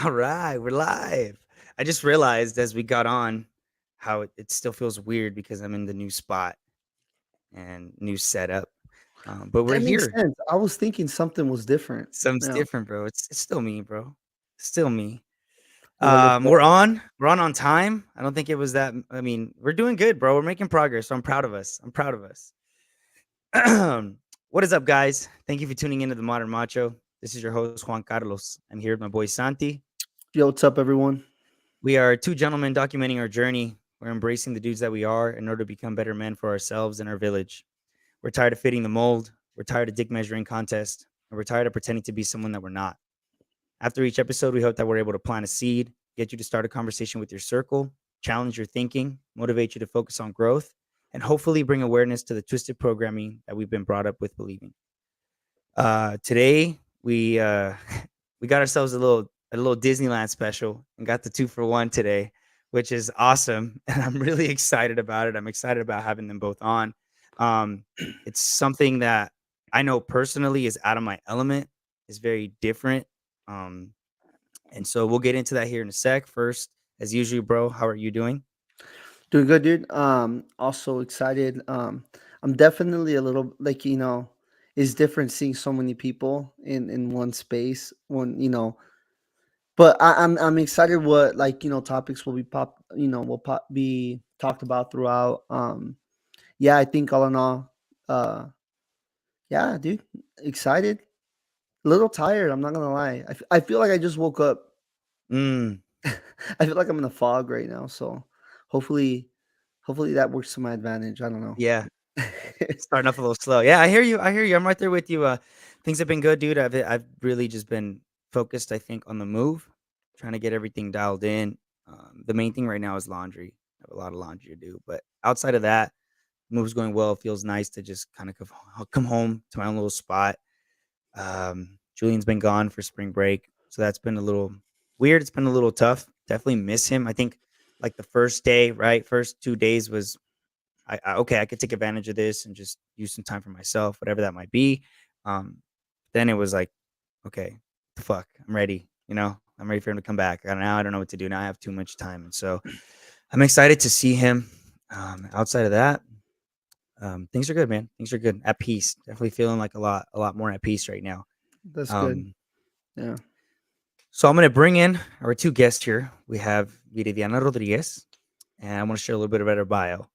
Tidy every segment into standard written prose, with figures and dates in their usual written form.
All right, we're live. I just realized as we got on how it still feels weird because I'm in the new spot and new setup. But we're That makes here. sense. I was thinking something was different. Something's Yeah, different, bro. It's still me, bro. Still me. let it We're go. on. We're on time. I don't think it was that. I mean, we're doing good, bro. We're making progress. So I'm proud of us. I'm proud of us. What is up, guys? Thank you for tuning into the Modern Macho. This is your host, Juan Carlos. I'm here with my boy Santi. Yo, what's up, everyone? We are two gentlemen documenting our journey. We're embracing the dudes that we are in order to become better men for ourselves and our village. We're tired of fitting the mold. We're tired of dick measuring contests. And we're tired of pretending to be someone that we're not. After each episode, we hope that we're able to plant a seed, get you to start a conversation with your circle, challenge your thinking, motivate you to focus on growth, and hopefully bring awareness to the twisted programming that we've been brought up with believing. Today, we got ourselves a little Disneyland special and got the 2 for 1 today, which is awesome, and I'm really excited about it. I'm excited about having them both on. Um, it's something that I know personally is out of my element, is very different, um, and so we'll get into that here in a sec. First, as usual, bro, how are you doing? Doing good, dude. Also excited. I'm definitely a little like it's different seeing so many people in one space. But I'm excited what topics will be be talked about throughout. Yeah, I think all in all, uh, yeah, dude, excited. A little tired. I'm not gonna lie. I feel like I just woke up. Mm, I feel like I'm in a fog right now. So hopefully, hopefully that works to my advantage. I don't know. yeah. Starting off a little slow. Yeah, I hear you. I hear you. I'm right there with you. Things have been good, dude. I've really just been focused, I think, on the move, trying to get everything dialed in. The main thing right now is laundry. I have a lot of laundry to do, but outside of that, move's going well. It feels nice to just kind of come home to my own little spot. Julian's been gone for spring break, so that's been a little weird. It's been a little tough. Definitely miss him. I think like the first day, right? First 2 days was okay, I could take advantage of this and just use some time for myself, whatever that might be. Um, then it was like, okay, the fuck, I'm ready. I'm ready for him to come back. Now I don't know what to do. Now I have too much time, and so I'm excited to see him. Outside of that, things are good, man. Things are good. At peace. Definitely feeling like a lot more at peace right now. That's good. Um, Yeah. so I'm gonna bring in our two guests here. We have Viridiana Rodriguez, and I want to share a little bit about her bio,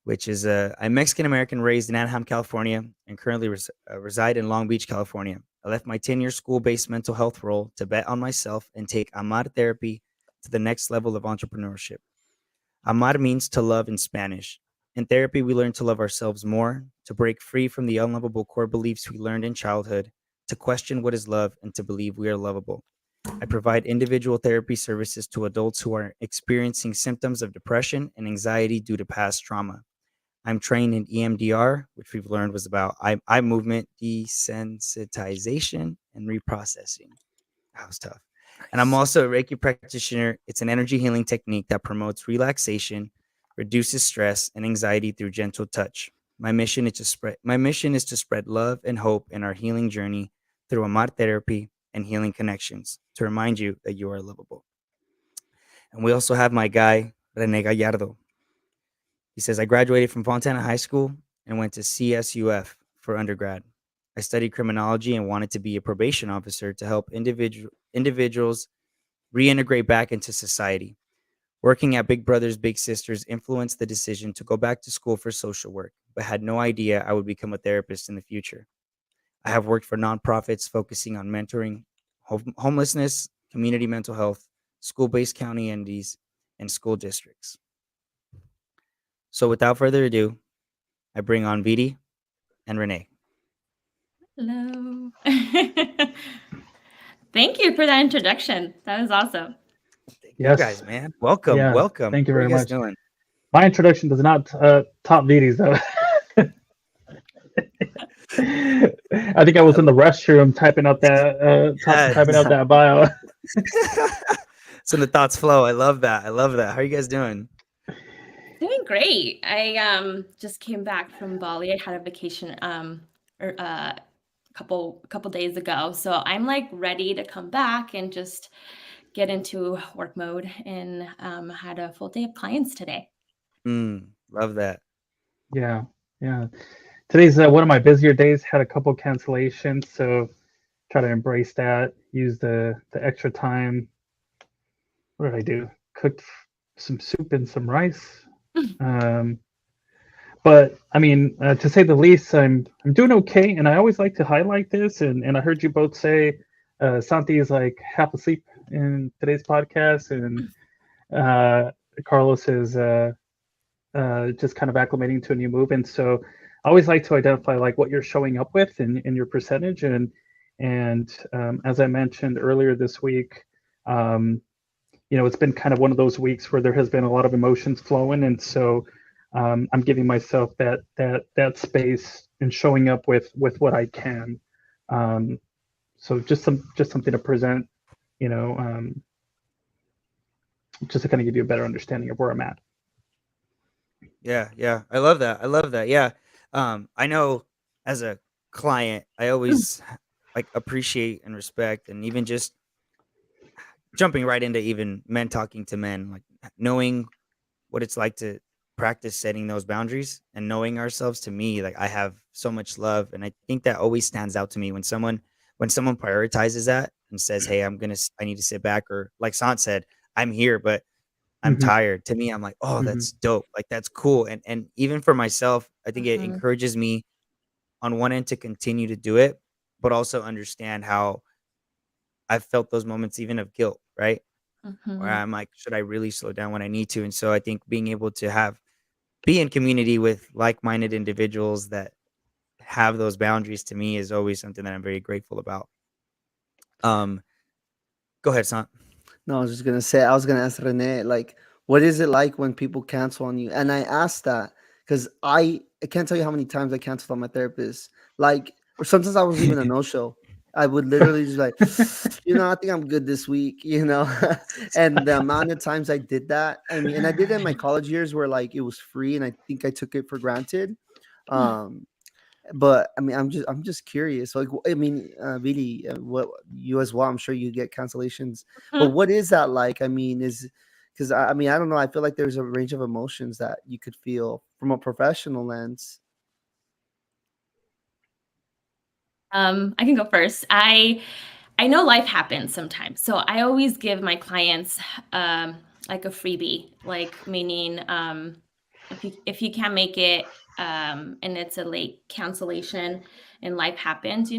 which is I'm Mexican American raised in Anaheim, California, and currently reside in Long Beach, California. I left my 10-year school based mental health role to bet on myself and take Amar Therapy to the next level of entrepreneurship. Amar means to love in Spanish. In therapy, we learn to love ourselves more, to break free from the unlovable core beliefs we learned in childhood, to question what is love, and to believe we are lovable. I provide individual therapy services to adults who are experiencing symptoms of depression and anxiety due to past trauma. I'm trained in EMDR, which we've learned was about eye movement desensitization and reprocessing. That was tough. And I'm Nice. also a Reiki practitioner. It's an energy healing technique that promotes relaxation, reduces stress and anxiety through gentle touch. My mission is to spread love and hope in our healing journey through Amar Therapy and Healing Connections to remind you that you are lovable. And we also have my guy, Rene Gallardo. He says, I graduated from Fontana High School and went to CSUF for undergrad. I studied criminology and wanted to be a probation officer to help individuals reintegrate back into society. Working at Big Brothers Big Sisters influenced the decision to go back to school for social work, but had no idea I would become a therapist in the future. I have worked for nonprofits focusing on mentoring homelessness, community mental health, school based county entities, and school districts. So without further ado, I bring on Vidi and Renee. Hello. Thank you for that introduction. That was awesome. Thank you Yes. guys, man. Welcome, Yeah. welcome. Thank you How are you very guys much. doing? My introduction does not top Vidi's though. I think I was I in the restroom typing out that typing out Yes. that bio. So the thoughts flow. I love that. I love that. How are you guys doing? Doing great. I just came back from Bali. I had a vacation couple days ago. So I'm like ready to come back and just get into work mode, and had a full day of clients today. Love that. Yeah, yeah. Today's one of my busier days. Had a couple cancellations, so try to embrace that. Use the extra time. What did I do? Cooked some soup and some rice. But I mean, to say the least, I'm doing okay, and I always like to highlight this. And I heard you both say Santi is like half asleep in today's podcast, and Carlos is just kind of acclimating to a new move. And so I always like to identify like what you're showing up with in your percentage. And as I mentioned earlier this week, it's been kind of one of those weeks where there has been a lot of emotions flowing, and so I'm giving myself that space and showing up with what I can. So just something to present, just to kind of give you a better understanding of where I'm at. Yeah. I love that. Yeah. I know as a client, I always like appreciate and respect, and even just jumping right into even men talking to men, like knowing what it's like to practice setting those boundaries and knowing ourselves. To me, like I have so much love, and I think that always stands out to me when someone prioritizes that and says, "Hey, I need to sit back," or like Sant said, "I'm here, but I'm Mm-hmm. tired." To me, I'm like, "Oh, Mm-hmm. that's dope. Like that's cool." And even for myself, I think it encourages me on one end to continue to do it, but also understand how I've felt those moments even of guilt, right? Where I'm like, should I really slow down when I need to? And so I think being able to be in community with like-minded individuals that have those boundaries, to me, is always something that I'm very grateful about. Go ahead, Sant. No, I was just gonna say, I was gonna ask Rene, like, what is it like when people cancel on you? And I asked that because I can't tell you how many times I canceled on my therapist. Like, or sometimes I was even a no-show. I would literally just like, I think I'm good this week, And the amount of times I did that, I mean, and I did it in my college years where like it was free, and I think I took it for granted. Um, but I mean, I'm just curious. Like, I mean, really, what you as well? I'm sure you get cancellations, but what is that like? I mean, is because I mean, I don't know. I feel like there's a range of emotions that you could feel from a professional lens. I can go first. I know life happens sometimes, so I always give my clients like a freebie, like meaning if you can't make it and it's a late cancellation and life happens,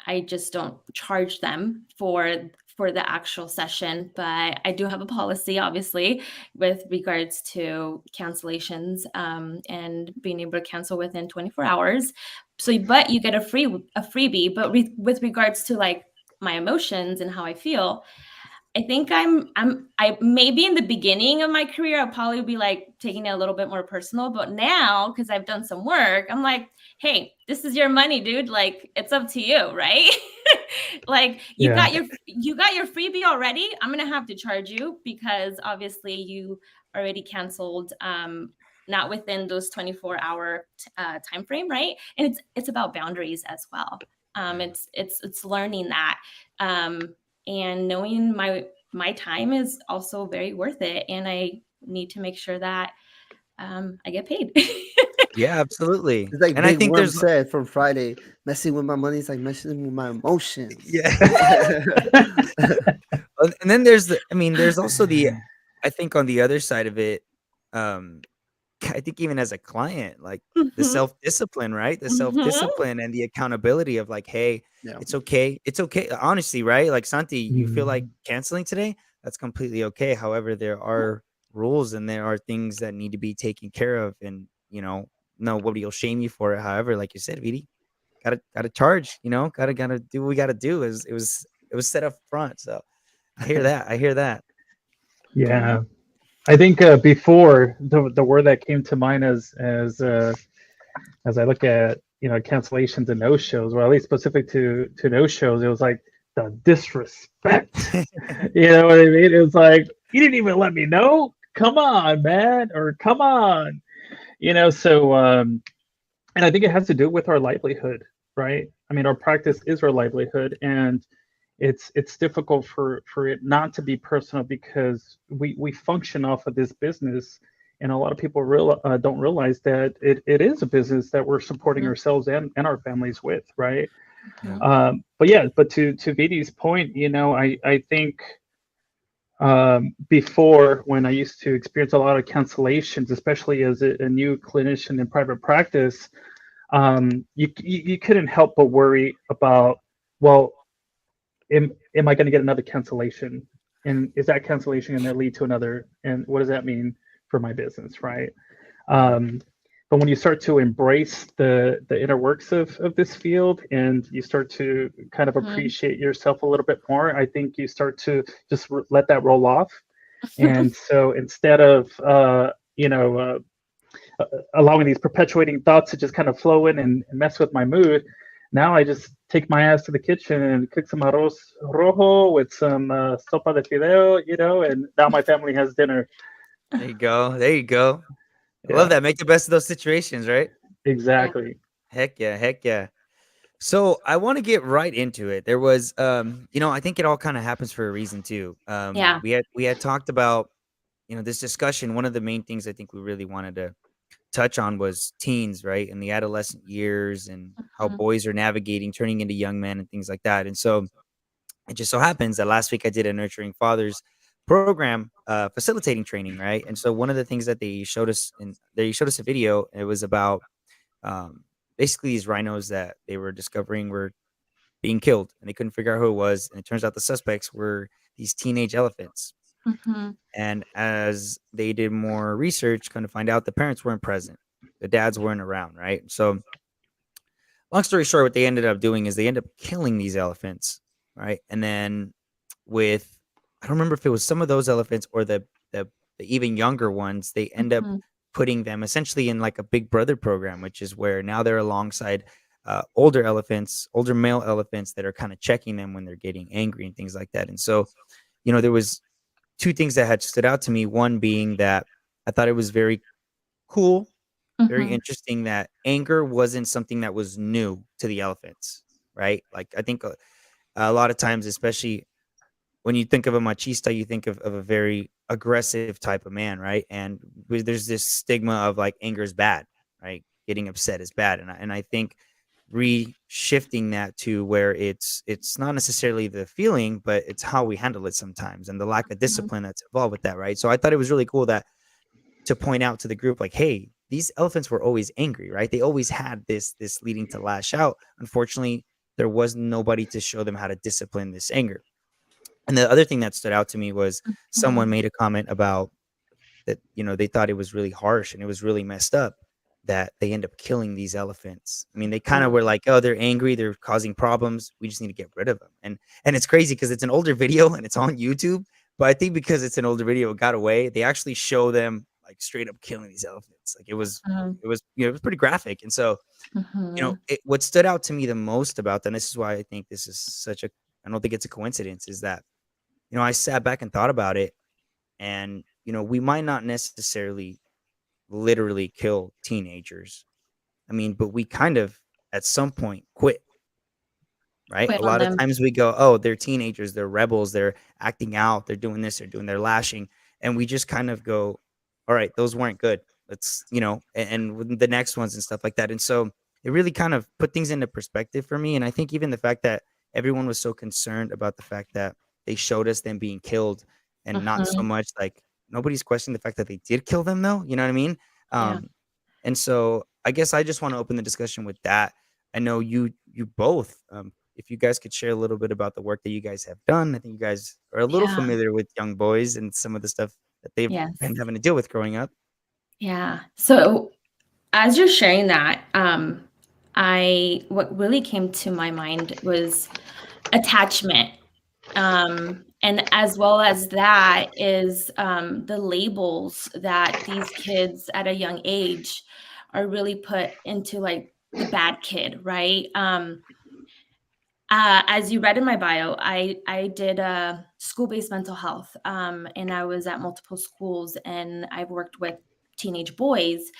I just don't charge them for the actual session, but I do have a policy, obviously, with regards to cancellations and being able to cancel within 24 hours. So, but you get a freebie. But with regards to like my emotions and how I feel, I think I maybe in the beginning of my career, I'll probably be like taking it a little bit more personal. But now, because I've done some work, I'm like, hey, this is your money, dude. Like, it's up to you, right? Like you Yeah. got your freebie already. I'm gonna have to charge you because obviously you already canceled not within those 24-hour time frame, right? And it's about boundaries as well. It's learning that. And knowing my time is also very worth it, and I need to make sure that I get paid. Yeah, absolutely. It's like And I Big think Worm there's said from Friday, messing with my money is like messing with my emotions. yeah. And then there's also I think on the other side of it, um, I think even as a client, like the Mhm. self-discipline, right? The Mhm. self-discipline and the accountability of like, hey, Yeah. it's okay. It's okay. Honestly, right? Like Santi, you feel like Mm. canceling today? That's completely okay. However, there are rules and there are things that need to be taken care of. And, nobody will shame you for it. However, like you said, Vidi, gotta charge, gotta do what we gotta do. It was set up front. So I hear that. I hear that. Yeah. I think before the word that came to mind as I look at cancellations and no shows, or at least specific to no shows, it was like the disrespect. You know what I mean? It was like you didn't even let me know. Come on, man, or come on. So and I think it has to do with our livelihood, right? I mean, our practice is our livelihood, and it's difficult for it not to be personal, because we function off of this business, and a lot of people don't realize that it is a business that we're supporting Mhm. ourselves and our families with, right? Yeah. Mhm. But yeah, but to Vidi's point, I think before, when I used to experience a lot of cancellations, especially as a new clinician in private practice, you couldn't help but worry about, well, am I going to get another cancellation? And is that cancellation going to lead to another? And what does that mean for my business, right? Yeah. Um, but when you start to embrace the inner works of this field, and you start to kind of Mhm. appreciate yourself a little bit more, I think you start to just let that roll off. And so instead of allowing these perpetuating thoughts to just kind of flow in and mess with my mood, now I just take my ass to the kitchen and cook some arroz rojo with some sopa de fideo, and now my family has dinner. There you go. There you go. I love Yeah, that. Make the best of those situations, right? Yeah. exactly. Heck yeah. Heck yeah. So I want to get right into it. There was, I think it all kind of happens for a reason too. Yeah. We had talked about, this discussion. One of the main things I think we really wanted to touch on was teens, right? And the adolescent years and how Mhm. boys are navigating, turning into young men and things like that. And so it just so happens that last week I did a nurturing fathers program, facilitating training, right? And so one of the things that they showed us a video. It was about um, basically these rhinos that they were discovering were being killed, and they couldn't figure out who it was. And it turns out the suspects were these teenage elephants. Mhm. And as they did more research, kind of find out the parents weren't present, the dads weren't around, right? So long story short, what they ended up doing is they end up killing these elephants, right? And then with I don't remember if it was some of those elephants or the even younger ones, they end up Mhm. putting them essentially in like a big brother program, which is where now they're alongside older elephants, older male elephants that are kind of checking them when they're getting angry and things like that. And so, there was two things that had stood out to me. One being that I thought it was very cool, very Mhm. interesting that anger wasn't something that was new to the elephants, right? Like I think a lot of times, especially when you think of a machista, you think of a very aggressive type of man, right? And there's this stigma of like anger is bad, right? Getting upset is bad, and I think re-shifting that to where it's not necessarily the feeling, but it's how we handle it sometimes, and the lack of Mhm. discipline that's involved with that, right? So I thought it was really cool that to point out to the group, like, hey, these elephants were always angry, right? They always had this leading to lash out. Unfortunately, there was nobody to show them how to discipline this anger. And the other thing that stood out to me was someone Mhm. made a comment about that, they thought it was really harsh and it was really messed up that they end up killing these elephants. I mean, they kind of Mhm. were like, "Oh, they're angry, they're causing problems. We just need to get rid of them." And it's crazy because it's an older video and it's on YouTube, but I think because it's an older video, it got away. They actually show them like straight up killing these elephants. Like Mhm. it was pretty graphic. And so, Mhm. what stood out to me the most about that, and this is why I think this is I don't think it's a coincidence, is that I sat back and thought about it, and we might not necessarily literally kill teenagers. I mean, but we kind of at some point quit, right? Quit A on lot of them. times we go, "Oh, they're teenagers, they're rebels, they're acting out, they're doing this, they're doing their lashing." And we just kind of go, "All right, those weren't good. Let's, and with the next ones and stuff like that." And so it really kind of put things into perspective for me. And I think even the fact that everyone was so concerned about the fact that they showed us them being killed and not so Mhm. much like nobody's questioning the fact that they did kill them though. You know what I mean? Yeah. Um, and so I guess I just want to open the discussion with that. I know you both, if you guys could share a little bit about the work that you guys have done. I think you guys are a little Yeah. familiar with young boys and some of the stuff that they've Yes. been having to deal with growing up. Yeah. So as you're sharing that, I what really came to my mind was attachment. And as well as that is the labels that these kids at a young age are really put into, like the bad kid, right? As you read in my bio, I did school-based mental health, and I was at multiple schools, and I've worked with teenage boys.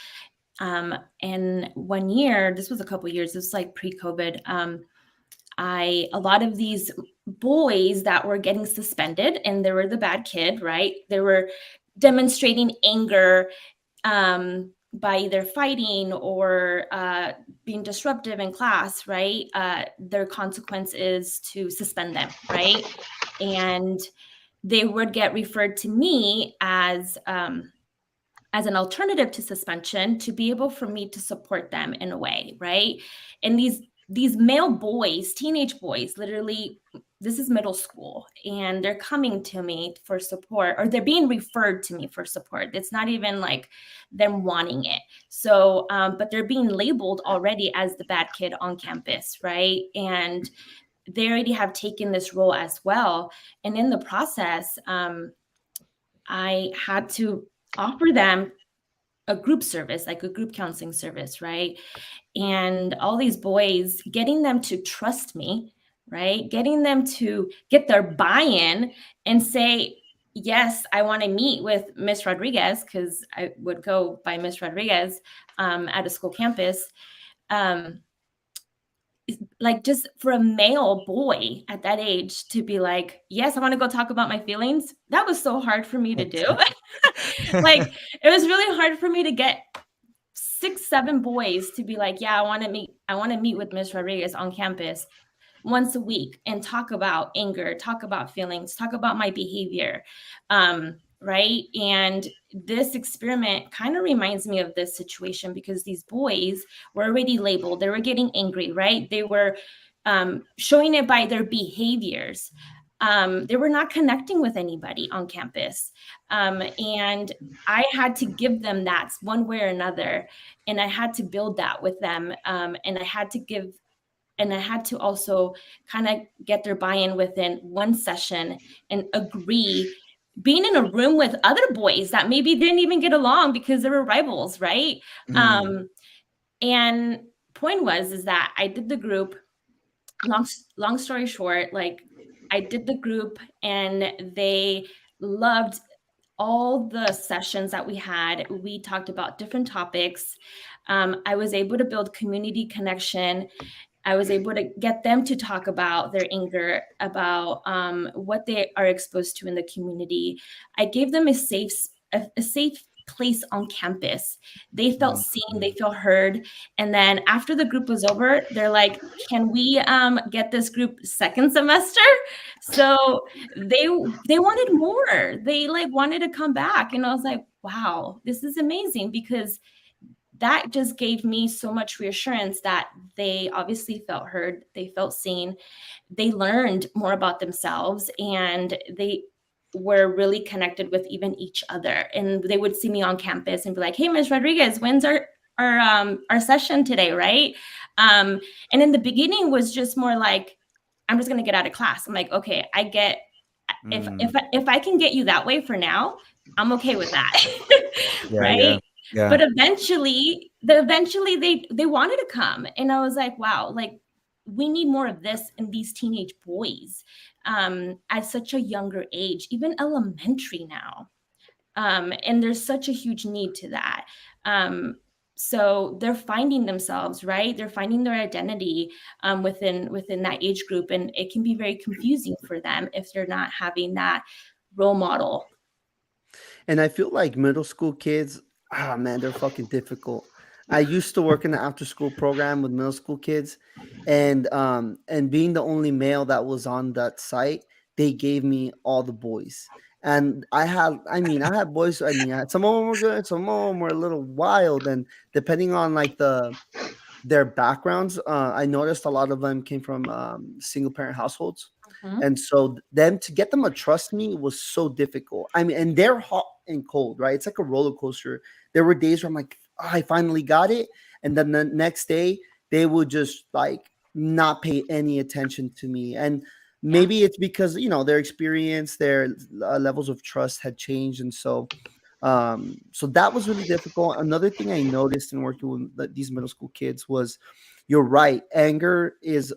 And one year, this was a couple years, this was like pre-COVID. A lot of these boys that were getting suspended, and they were the bad kid, right? They were demonstrating anger by either fighting or being disruptive in class, right? Their consequence is to suspend them, right? And they would get referred to me as an alternative to suspension, to be able for me to support them in a way, right? And these male boys, teenage boys, literally, this is middle school, and they're coming to me for support, or they're being referred to me for support. It's not even like them wanting it. So, but they're being labeled already as the bad kid on campus, right? And they already have taken this role as well. And in the process, I had to offer them a group service, like a group counseling service, right? And all these boys, getting them to trust me, right? Getting them to get their buy-in and say, yes, I want to meet with Miss Rodriguez, because I would go by Miss Rodriguez at a school campus. Like, just for a male boy at that age to be like, yes, I want to go talk about my feelings. That was so hard for me to do. Like, it was really hard for me to get 6, 7 boys to be like, yeah, I want to meet with Miss Rodriguez on campus once a week and talk about anger, talk about feelings, talk about my behavior. Right. And this experiment kind of reminds me of this situation, because these boys were already labeled. They were getting angry, right? They were showing it by their behaviors. They were not connecting with anybody on campus. And I had to give them that one way or another. And I had to build that with them. And I had to also kind of get their buy-in within one session and agree, being in a room with other boys that maybe didn't even get along because they were rivals, right? Mm. And point is that I did the group. Long story short, like, I did the group, and they loved all the sessions that we had. We talked about different topics. I was able to build community connection. I was able to get them to talk about their anger, about what they are exposed to in the community. I gave them a safe place on campus. They felt seen, they felt heard. And then after the group was over, they're like, can we get this group second semester? So they wanted more. They like wanted to come back. And I was like, wow, this is amazing, because that just gave me so much reassurance that they obviously felt heard, they felt seen, they learned more about themselves, and they were really connected with even each other. And they would see me on campus and be like, hey, Ms. Rodriguez, when's our session today, right? And in the beginning was just more like, I'm just going to get out of class. I'm like, okay, I get, if I can get you that way for now, I'm okay with that. Yeah, right? yeah. But eventually they wanted to come, and I was like, wow, like, we need more of this in these teenage boys at such a younger age, even elementary now. And there's such a huge need to that. So they're finding themselves, right? They're finding their identity within that age group, and it can be very confusing for them if they're not having that role model. And I feel like middle school kids, man, they're fucking difficult. I used to work in the after school program with middle school kids, and being the only male that was on that site, they gave me all the boys. And I had boys. Some of them were good, some of them were a little wild, and depending on like their backgrounds, I noticed a lot of them came from single parent households. Mhm. And so them to get them to trust me was so difficult. I mean, and they're hot and cold, right? It's like a roller coaster. There were days where I'm like, "Oh, I finally got it." And then the next day they would just like not pay any attention to me. And Yeah. maybe it's because, their experience, their levels of trust had changed. And so that was really difficult. Another thing I noticed in working with these middle school kids was, you're right, anger is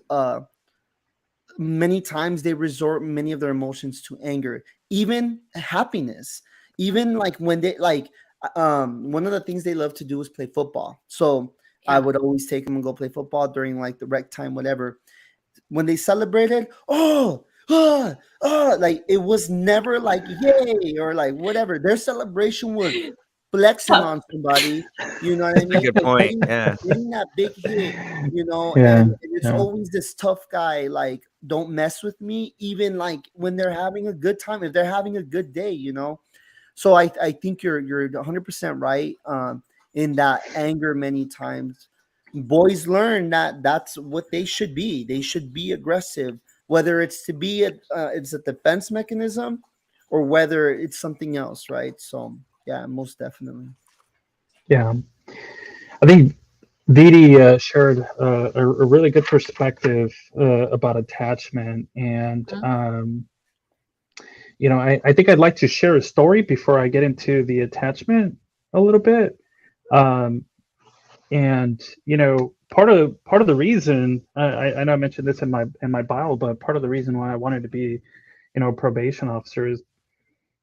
many times they resort many of their emotions to anger, even happiness, even like when they like one of the things they love to do is play football. So I Yeah. would always take them and go play football during like the rec time, whatever. When they celebrated, oh, like it was never like yay or like whatever. Their celebration was flexing Tough. on somebody, you know what I That's a mean? good point. Yeah. Getting that big hit, you know, Yeah, and it's yeah, always this tough guy, like, don't mess with me, even like when they're having a good time, if they're having a good day, you know. So I think you're 100% right, in that anger many times. Boys learn that that's what they should be. They should be aggressive, whether it's to be it's a defense mechanism or whether it's something else, right? So yeah, most definitely. yeah. I think Vidi shared a really good perspective about attachment, and Mhm. I think I'd like to share a story before I get into the attachment a little bit. Um, and part of the reason I know I mentioned this in my bio, but part of the reason why I wanted to be a probation officer is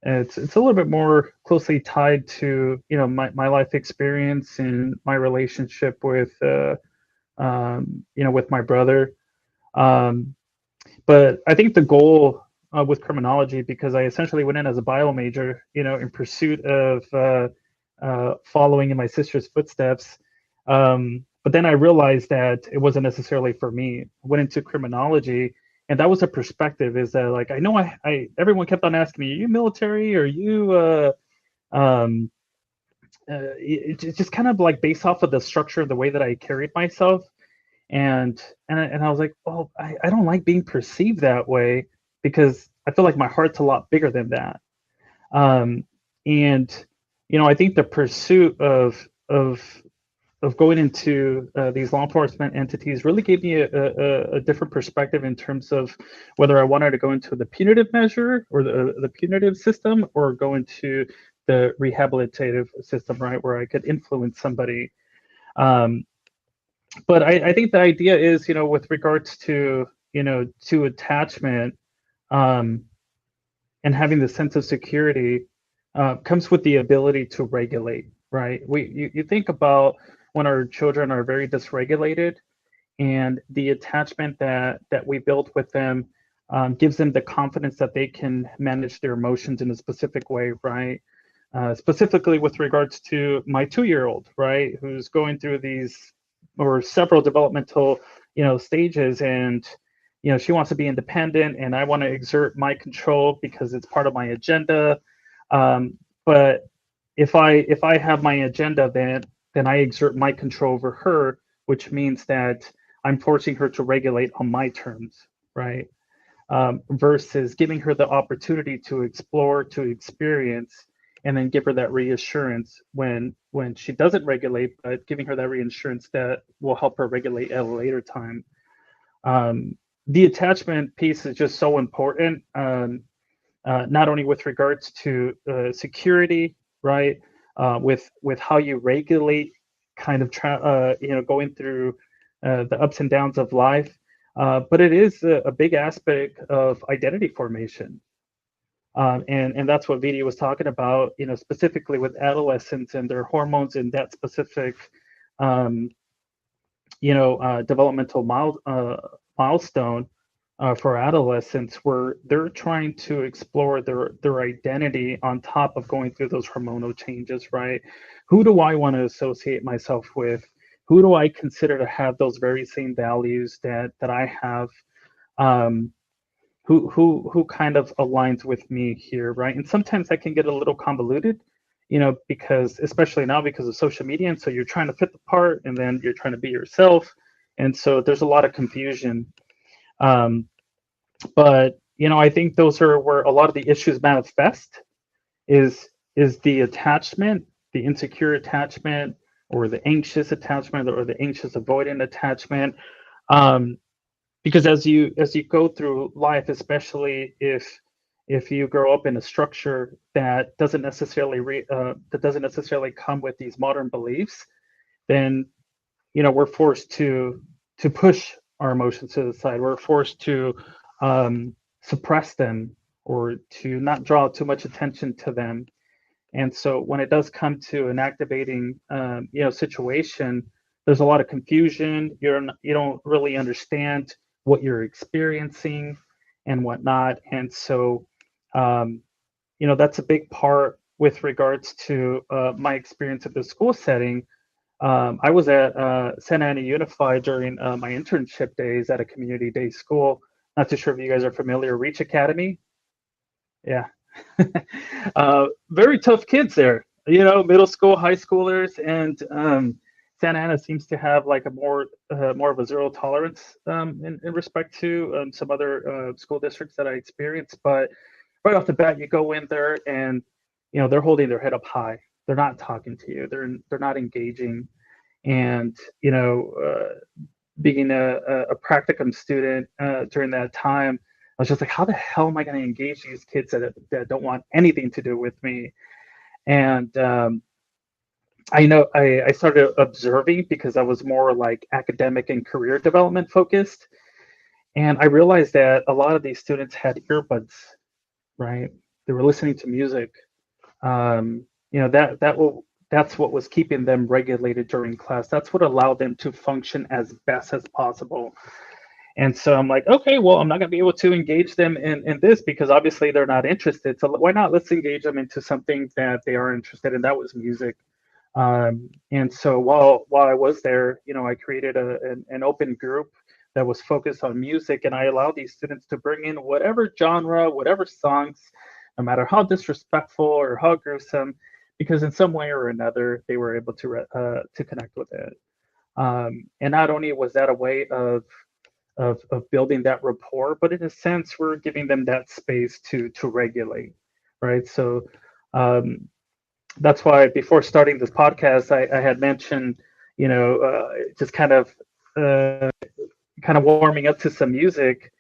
it's a little bit more closely tied to my life experience and my relationship with with my brother. Um, but I think the goal with criminology, because I essentially went in as a bio major, in pursuit of following in my sister's footsteps. But then I realized that it wasn't necessarily for me. I went into criminology, and that was a perspective. Is that like I know everyone kept on asking me, "Are you military? Are you?" Um, it's just kind of like based off of the structure of the way that I carried myself, and I was like, well, I don't like being perceived that way because I feel like my heart's a lot bigger than that. Um, and I think the pursuit of going into these law enforcement entities really gave me a different perspective in terms of whether I wanted to go into the punitive measure or the punitive system or go into the rehabilitative system, right, where I could influence somebody. Um, but I think the idea is, with regards to, to attachment, um, and having the sense of security comes with the ability to regulate, right? You think about when our children are very dysregulated and the attachment that we build with them gives them the confidence that they can manage their emotions in a specific way, right? Specifically with regards to my 2-year-old, right, who's going through these or several developmental, stages, and she wants to be independent, and I want to exert my control because it's part of my agenda. But if I have my agenda, then I exert my control over her, which means that I'm forcing her to regulate on my terms, right? Versus giving her the opportunity to explore, to experience, and then give her that reassurance when she doesn't regulate, but giving her that reassurance that will help her regulate at a later time. The attachment piece is just so important, not only with regards to security, right? With how you regulate, kind of going through the ups and downs of life, but it is a big aspect of identity formation, and that's what Vidi was talking about. Specifically with adolescents and their hormones in that specific, um, developmental milestone for adolescents, where they're trying to explore their identity on top of going through those hormonal changes, right? Who do I want to associate myself with? Who do I consider to have those very same values that I have? Um, who kind of aligns with me here, right? And sometimes that can get a little convoluted, because especially now because of social media, and so you're trying to fit the part, and then you're trying to be yourself, and so there's a lot of confusion. Um, but I think those are where a lot of the issues manifest. Is the attachment, the insecure attachment, or the anxious attachment, or the anxious avoidant attachment. Um, because as you go through life, especially if you grow up in a structure that doesn't necessarily come with these modern beliefs, then we're forced to push our emotions to the side. We're forced to suppress them or to not draw too much attention to them. And so when it does come to an activating situation, there's a lot of confusion. You don't really understand what you're experiencing, and whatnot. And so, that's a big part with regards to my experience at the school setting. I was at Santa Ana Unified during my internship days at a community day school. Not too sure if you guys are familiar, Reach Academy. Yeah. Very tough kids there, middle school, high schoolers, and Santa Ana seems to have like a more of a zero tolerance in respect to some other school districts that I experienced. But right off the bat, you go in there and they're holding their head up high. They're not talking to you. They're not engaging. And being a practicum student during that time, I was just like, how the hell am I going to engage these kids that don't want anything to do with me? And I started observing because I was more like academic and career development focused. And I realized that a lot of these students had earbuds, right? They were listening to music. That's what was keeping them regulated during class. That's what allowed them to function as best as possible. And so I'm like, okay, well, I'm not going to be able to engage them in this because obviously they're not interested. So why not? Let's engage them into something that they are interested in. That was music. And so while I was there, I created an open group that was focused on music, and I allowed these students to bring in whatever genre, whatever songs, no matter how disrespectful or how gruesome, because in some way or another they were able to connect with it. And not only was that a way of building that rapport, but in a sense, we're giving them that space to regulate, right? So that's why before starting this podcast, I had mentioned, just kind of warming up to some music.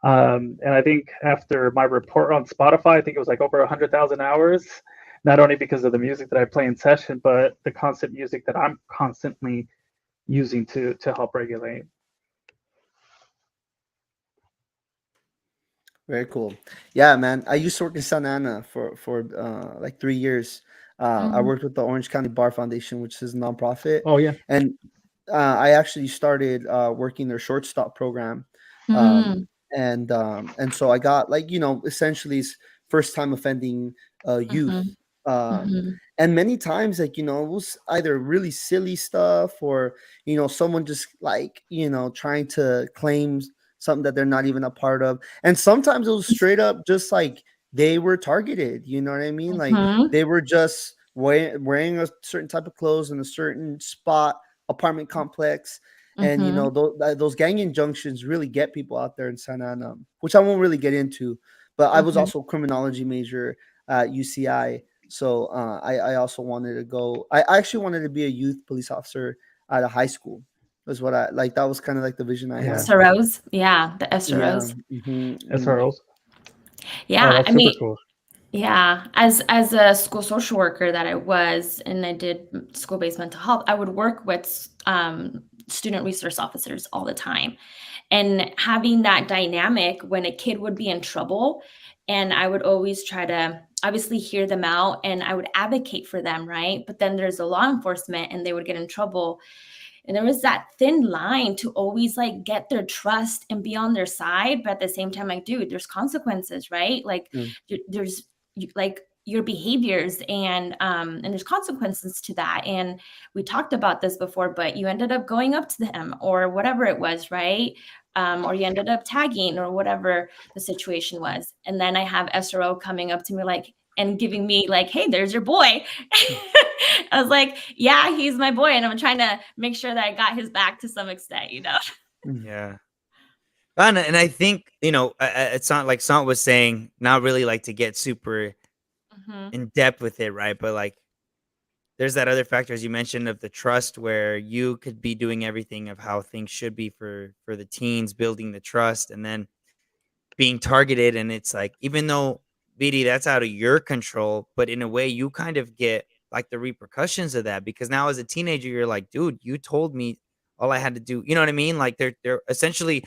And I think after my report on Spotify, I think it was like over 100,000 hours, not only because of the music that I play in session, but the constant music that I'm constantly using to help regulate. Very cool. Yeah, man. I used to work in Santa Ana for like 3 years. I Mm-hmm. worked with the Orange County Bar Foundation, which is a nonprofit, Oh yeah. and I actually started working their shortstop program, Mm-hmm. and so I got like essentially first time offending Mm-hmm. youth, um, Mm-hmm. and many times like it was either really silly stuff or someone just like trying to claim something that they're not even a part of, and sometimes it was straight up just like they were targeted. You know what I mean? Like Mm-hmm. they were just wearing a certain type of clothes in a certain spot, apartment complex, and Mm-hmm. those gang injunctions really get people out there in Santa Ana, which I won't really get into. But I was Mm-hmm. also a criminology major at UCI, so I also wanted to go. I actually wanted to be a youth police officer at a high school. Was what I like. That was kind of like the vision I Yeah. had. SROs. Yeah, the Yeah. SROs. SROs. Oh, Yeah, that's I super mean, cool. yeah, as a school social worker that I was, and I did school-based mental health, I would work with student resource officers all the time. And having that dynamic when a kid would be in trouble, and I would always try to obviously hear them out and I would advocate for them, right? But then there's the law enforcement and they would get in trouble. And there was that thin line to always like get their trust and be on their side, but at the same time, like, dude, there's consequences, right? Like Mm, there's like your behaviors and there's consequences to that. And we talked about this before, but you ended up going up to them or whatever it was, right? Or you ended up tagging or whatever the situation was. And then I have SRO coming up to me like and giving me like, hey, there's your boy. I was like, yeah, he's my boy. And I'm trying to make sure that I got his back to some extent, you know? mm, Yeah. And I think, it's not like Sant was saying, not really like to get super Mm-hmm. in depth with it, right? But like there's that other factor as you mentioned of the trust where you could be doing everything of how things should be for the teens, building the trust, and then being targeted. And it's like, even though BD, that's out of your control, but in a way you kind of get like the repercussions of that because now as a teenager, you're like, dude, you told me all I had to do. You know what I mean? Like they're essentially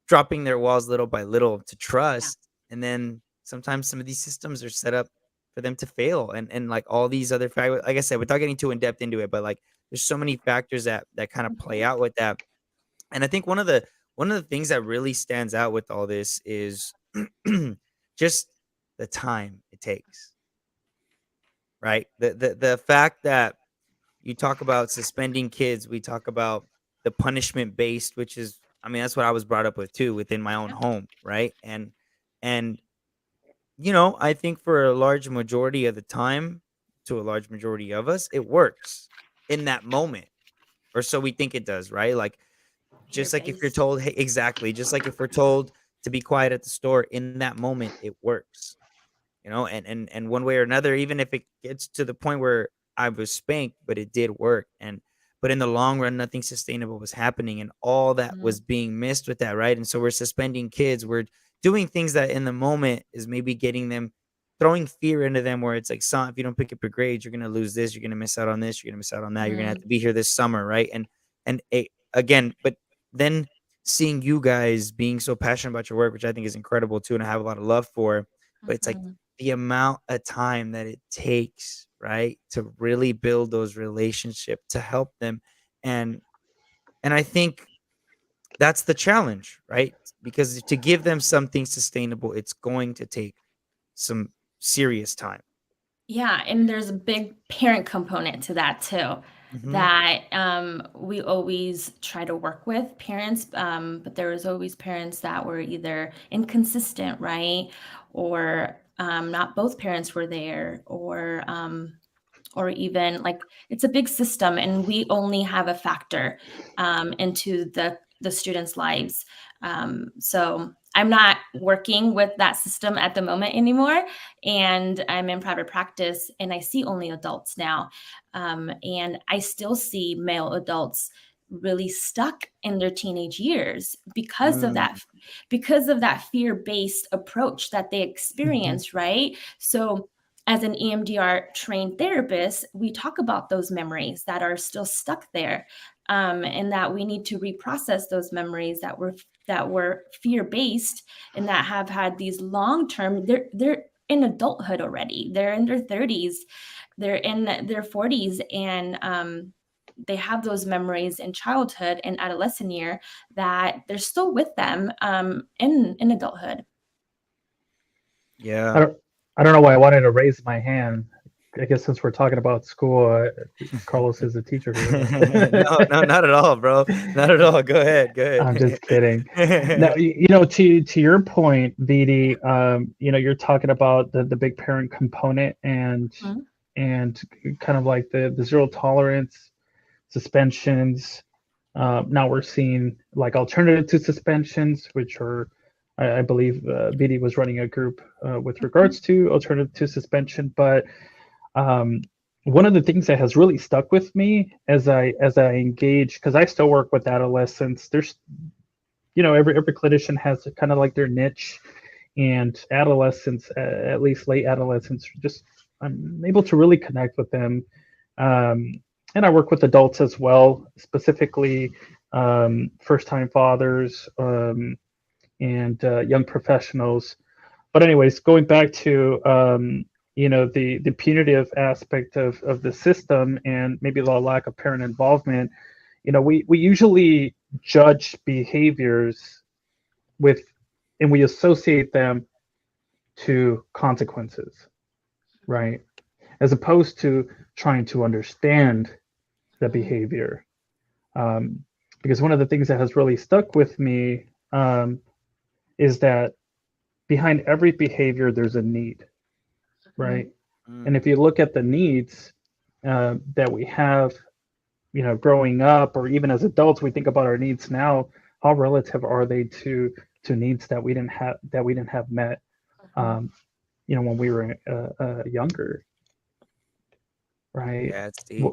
dropping their walls little by little to Yeah. trust. And then sometimes some of these systems are set up for them to fail. And like all these other factors, like I said, without getting too in depth into it, but like there's so many factors that kind of play Mm-hmm. out with that. And I think one of the things that really stands out with all this is just the time it takes, right? The fact that you talk about suspending kids, we talk about the punishment based, which is, I mean, that's what I was brought up with too within my own Yep. home, right? And I think for a large majority of the time, to a large majority of us, it works in that moment, or so we think it does, right? Like, Fear just like if you're based. told, hey, exactly, just like if we're told to be quiet at the store, in that moment, it works. And one way or another, even if it gets to the point where I was spanked, but it did work. But in the long run, nothing sustainable was happening, and all that Mhm. was being missed with that, right? And so we're suspending kids, we're doing things that in the moment is maybe getting them, throwing fear into them, where it's like, son, if you don't pick up your grades, you're gonna lose this, you're gonna miss out on this, you're gonna miss out on that, you're gonna have Mhm. to be here this summer, right? Again, but then seeing you guys being so passionate about your work, which I think is incredible too, and I have a lot of love for, but it's like Mhm. the amount of time that it takes, right, to really build those relationships to help them. And and I think that's the challenge, right? Because to give them something sustainable, it's going to take some serious time. Yeah, and there's a big parent component to that too. Hmm. That we always try to work with parents, but there was always parents that were either inconsistent, right, or not both parents were there, or even like it's a big system, and we only have a factor into the students' lives. So I'm not working with that system at the moment anymore, and I'm in private practice, and I see only adults now, and I still see male adults really stuck in their teenage years Mm. because of that fear-based approach that they Mhm. experience, right? So as an EMDR trained therapist, we talk about those memories that are still stuck there, and that we need to reprocess those memories that were fear based and that have had these long term. They're in adulthood already. They're in their 30s. They're in their 40s, and they have those memories in childhood and adolescent year that they're still with them in adulthood. I Yeah. don't, I don't know why I wanted to raise my hand. I guess since we're talking about school, Carlos is a teacher No, no, here. not at all, bro. Not at all. Go ahead. Go I'm just kidding. Now, ahead. to your point, Vidi, you're talking about the big parent component Mhm. and kind of like the zero tolerance suspensions. Now we're seeing like alternative to suspensions, which are, I believe, Vidi was running a group with Mhm. regards to alternative to suspension. But um, one of the things that has really stuck with me as I engage, because I still work with adolescents. There's every clinician has kind of like their niche, and adolescents, at least late adolescents, just I'm able to really connect with them. um, and I work with adults as well, specifically first time fathers, and young professionals. But anyways, going back to the punitive aspect of the system and maybe the lack of parent involvement. We usually judge behaviors with, and we associate them to consequences, right? As opposed to trying to understand the Mhm. behavior. Um, because one of the things that has really stuck with me, is that behind every behavior, there's a need, Mhm. right? And Mm. if you look at the needs that we have, growing up, or even as adults, we think about our needs now. How relative are they to needs that we didn't have met, Mhm. um, when we were younger, right? Yeah, it's deep.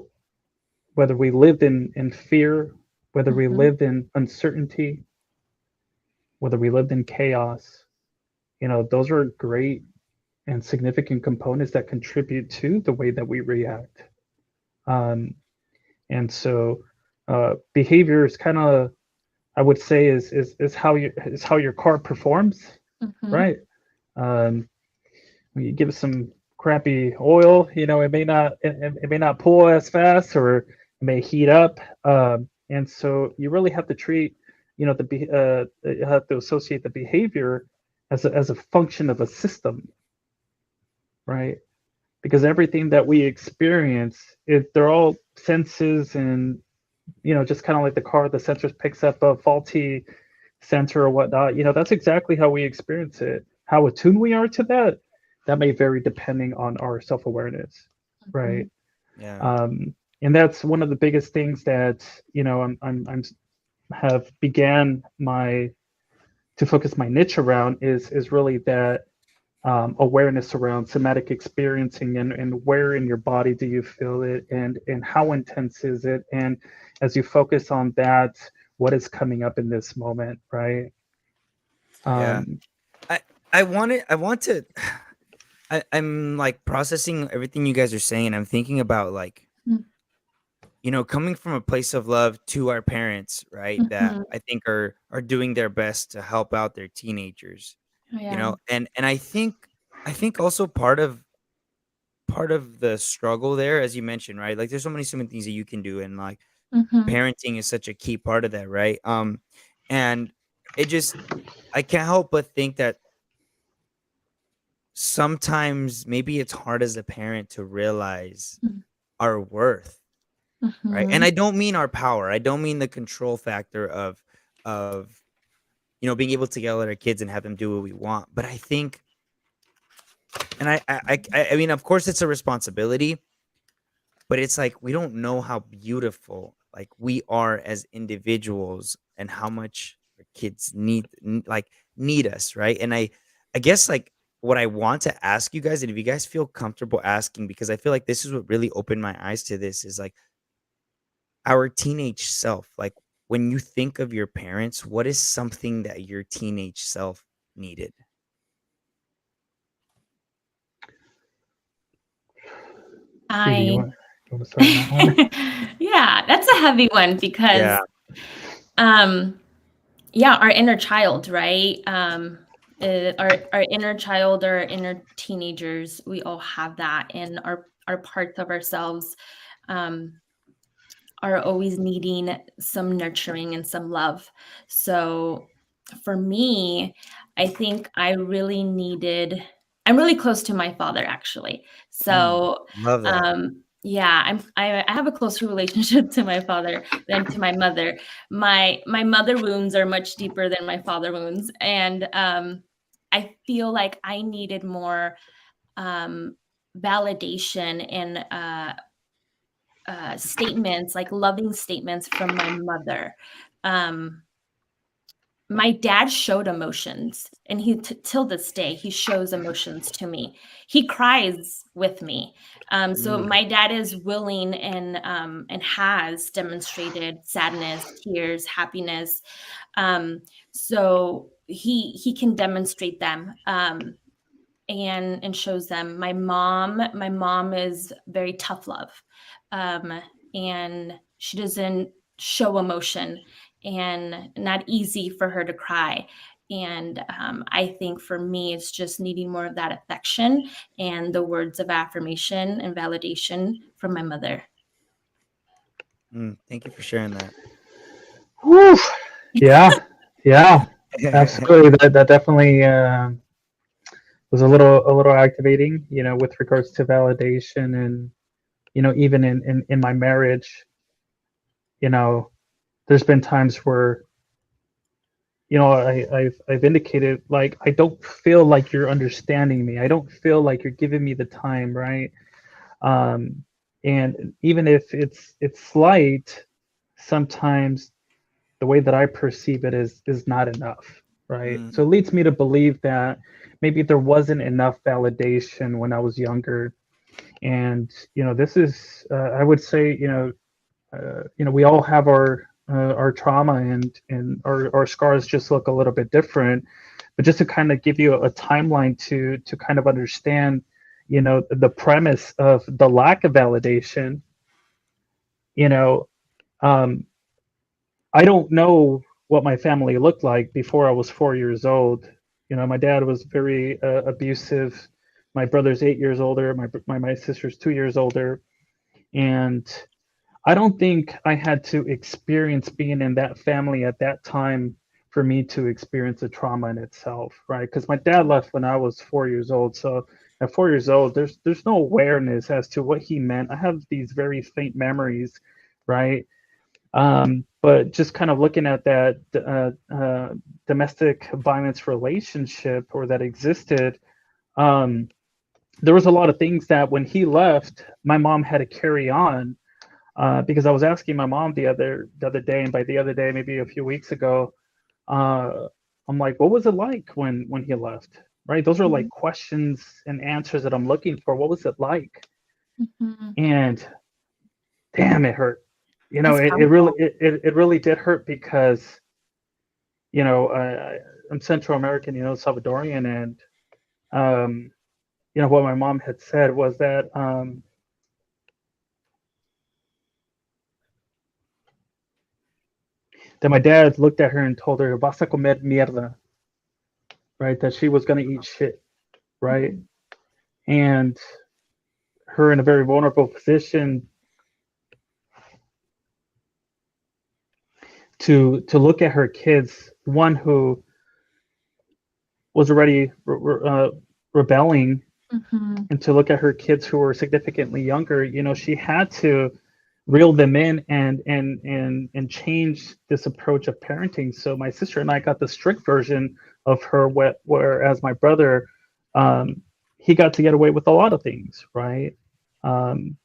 Whether we lived in fear, whether we Mhm. lived in uncertainty, whether we lived in chaos, those are great and significant components that contribute to the way that we react. Um, and so, behavior is kind of, I would say, is how your car performs, Mhm. right? Um, when you give it some crappy oil, it may not pull as fast, or it may heat up. And so you really have to treat, you have to associate the behavior as a function of a system, right? Because everything that we experience, they're all senses, and just kind of like the car, the sensors picks up a faulty sensor or whatnot. That's exactly how we experience it. How attuned we are to that may vary depending on our self-awareness, right? Yeah. And that's one of the biggest things that I'm have began my to focus my niche around is really that awareness around somatic experiencing, and where in your body do you feel it, and how intense is it, and as you focus on that, what is coming up in this moment, right? Yeah. um I I want to I'm like processing everything you guys are saying. I'm thinking about like, coming from a place of love to our parents, right? That Mhm. I think are doing their best to help out their teenagers, Yeah. and I think also part of the struggle there, as you mentioned, right? Like there's so many things that you can do, and like Mhm. parenting is such a key part of that, right? And it just I can't help but think that sometimes maybe it's hard as a parent to realize Mm. our worth, right? And Mhm. I don't mean our power. I don't mean the control factor of being able to yell at our kids and have them do what we want. But I think, and I mean, of course, it's a responsibility, but it's like we don't know how beautiful like we are as individuals and how much our kids need us, right? And I guess like what I want to ask you guys, and if you guys feel comfortable asking, because I feel like this is what really opened my eyes to this, is like our teenage self. Like when you think of your parents, what is something that your teenage self needed? Judy, you I want to start on that one? yeah, that's a heavy one Yeah. because um yeah, our inner child, right? Our inner child, our inner teenagers, we all have that, and our parts of ourselves um are always needing some nurturing and some love. So for me, I think I'm really close to my father actually. Mm, So love that. yeah, I have a closer relationship to my father than to my mother. My mother wounds are much deeper than my father wounds. And I feel like I needed more um validation and statements, like loving statements from my mother. Um, my dad showed emotions, and till this day he shows emotions to me. He cries with me. So Mm, my dad is willing and has demonstrated sadness, tears, happiness. Um, so he can demonstrate them. And shows them. My mom is very tough love, um, and she doesn't show emotion, and not easy for her to cry. And I think for me, it's just needing more of that affection and the words of affirmation and validation from my mother. thank you for sharing that. Whew. Yeah, yeah, absolutely. That definitely was a little activating, with regards to validation, and even in my marriage, you know, there's been times where I've indicated, like, I don't feel like you're understanding me. I don't feel like you're giving me the time, right? Um, and even if it's slight, sometimes the way that I perceive it is not enough, right? So it Mm, leads me to believe that maybe there wasn't enough validation when I was younger. And this is, I would say, we all have our trauma, and our scars just look a little bit different. But just to kind of give you a timeline to kind of understand, the premise of the lack of validation, you know, um, I don't know what my family looked like before I was 4 years old. My dad was very abusive. My brother's 8 years older. My sister's 2 years older, and I don't think I had to experience being in that family at that time for me to experience the trauma in itself, right? Because my dad left when I was 4 years old. So at 4 years old, there's no awareness as to what he meant. I have these very faint memories, right? But just kind of looking at that domestic violence relationship or that existed, um, there was a lot of things that when he left, my mom had to carry on. Because I was asking my mom the other day, and by the other day, maybe a few weeks ago, I'm like, what was it like when he left? Right? Those are like questions and answers that I'm looking for. What was it like? Mhm. And damn, it hurt. It's powerful. It really did hurt because I'm Central American, Salvadorian, and um, what my mom had said was that my dad looked at her and told her, "Vas a comer mierda," right? That she was gonna eat shit, right? Mhm. And her in a very vulnerable position to look at her kids, one who was already rebelling, Mhm. and to look at her kids who were significantly younger, she had to reel them in and change this approach of parenting. So my sister and I got the strict version of her, whereas my brother, um, he got to get away with a lot of things, right? Um,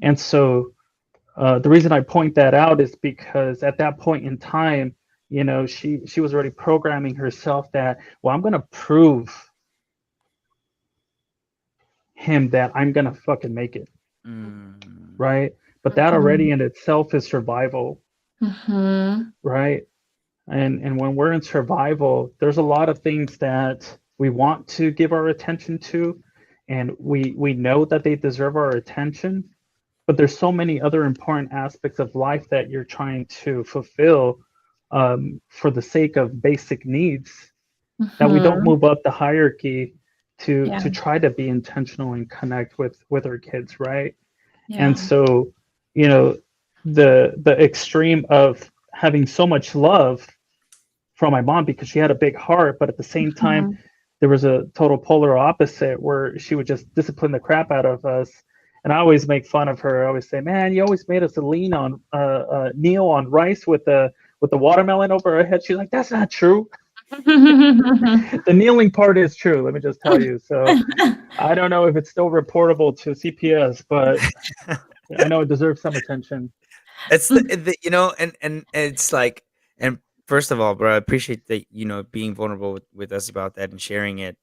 and so the reason I point that out is because at that point in time, she was already programming herself that, well, I'm gonna prove him that I'm gonna fucking make it, Mm. right? But that Mhm. already in itself is survival, Mhm. right? And when we're in survival, there's a lot of things that we want to give our attention to, and we know that they deserve our attention, but there's so many other important aspects of life that you're trying to fulfill, for the sake of basic needs, that we don't Mhm. move up the hierarchy Yeah. to try to be intentional and connect with our kids, right? And Yeah. so, you know, the extreme of having so much love from my mom because she had a big heart, but at the same time, Mhm. there was a total polar opposite where she would just discipline the crap out of us. And I always make fun of her. I always say, "Man, you always made us kneel on rice with the watermelon over our head." She's like, "That's not true." The kneeling part is true. Let me just tell you. So I don't know if it's still reportable to CPS, but I know it deserves some attention. It's the and it's like, and first of all, bro, I appreciate that, being vulnerable with us about that and sharing it.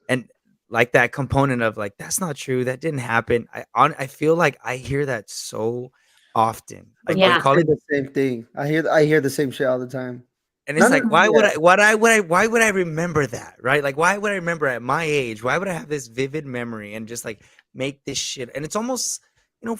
And like that component of like, that's not true, that didn't happen. I feel like I hear that so often. I was Like about we're Yeah. to say calling. the same thing. I hear the same shit all the time. And No, it's no, like, no, yeah. why would I remember that, right? Like, why would I remember at my age? Why would I have this vivid memory and just like make this shit? And it's almost,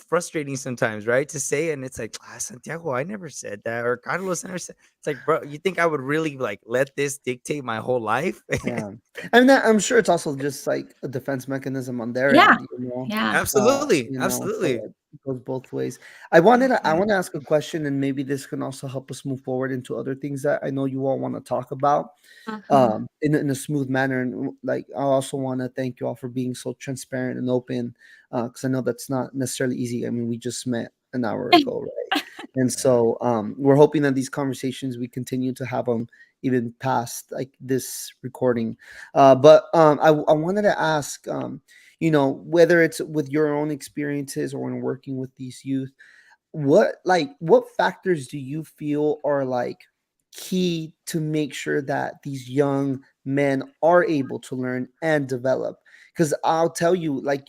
frustrating sometimes, right? To say, and it's like, Santiago, I never said that, or Carlos never said. It's like, bro, you think I would really like let this dictate my whole life? Yeah. I mean, I'm sure it's also just like a defense mechanism on their Yeah. end, Yeah. Absolutely, so absolutely. it goes both ways. I Mhm. want to ask a question, and maybe this can also help us move forward into other things that I know you all want to talk about, Mhm. in a smooth manner. And like, I also want to thank you all for being so transparent and open, because I know that's not necessarily easy. I mean, we just met an hour ago, right? And Yeah. so, we're hoping that these conversations, we continue to have them even past like this recording. But I wanted to ask, whether it's with your own experiences or when working with these youth, what factors do you feel are like key to make sure that these young men are able to learn and develop? Because I'll tell you, like,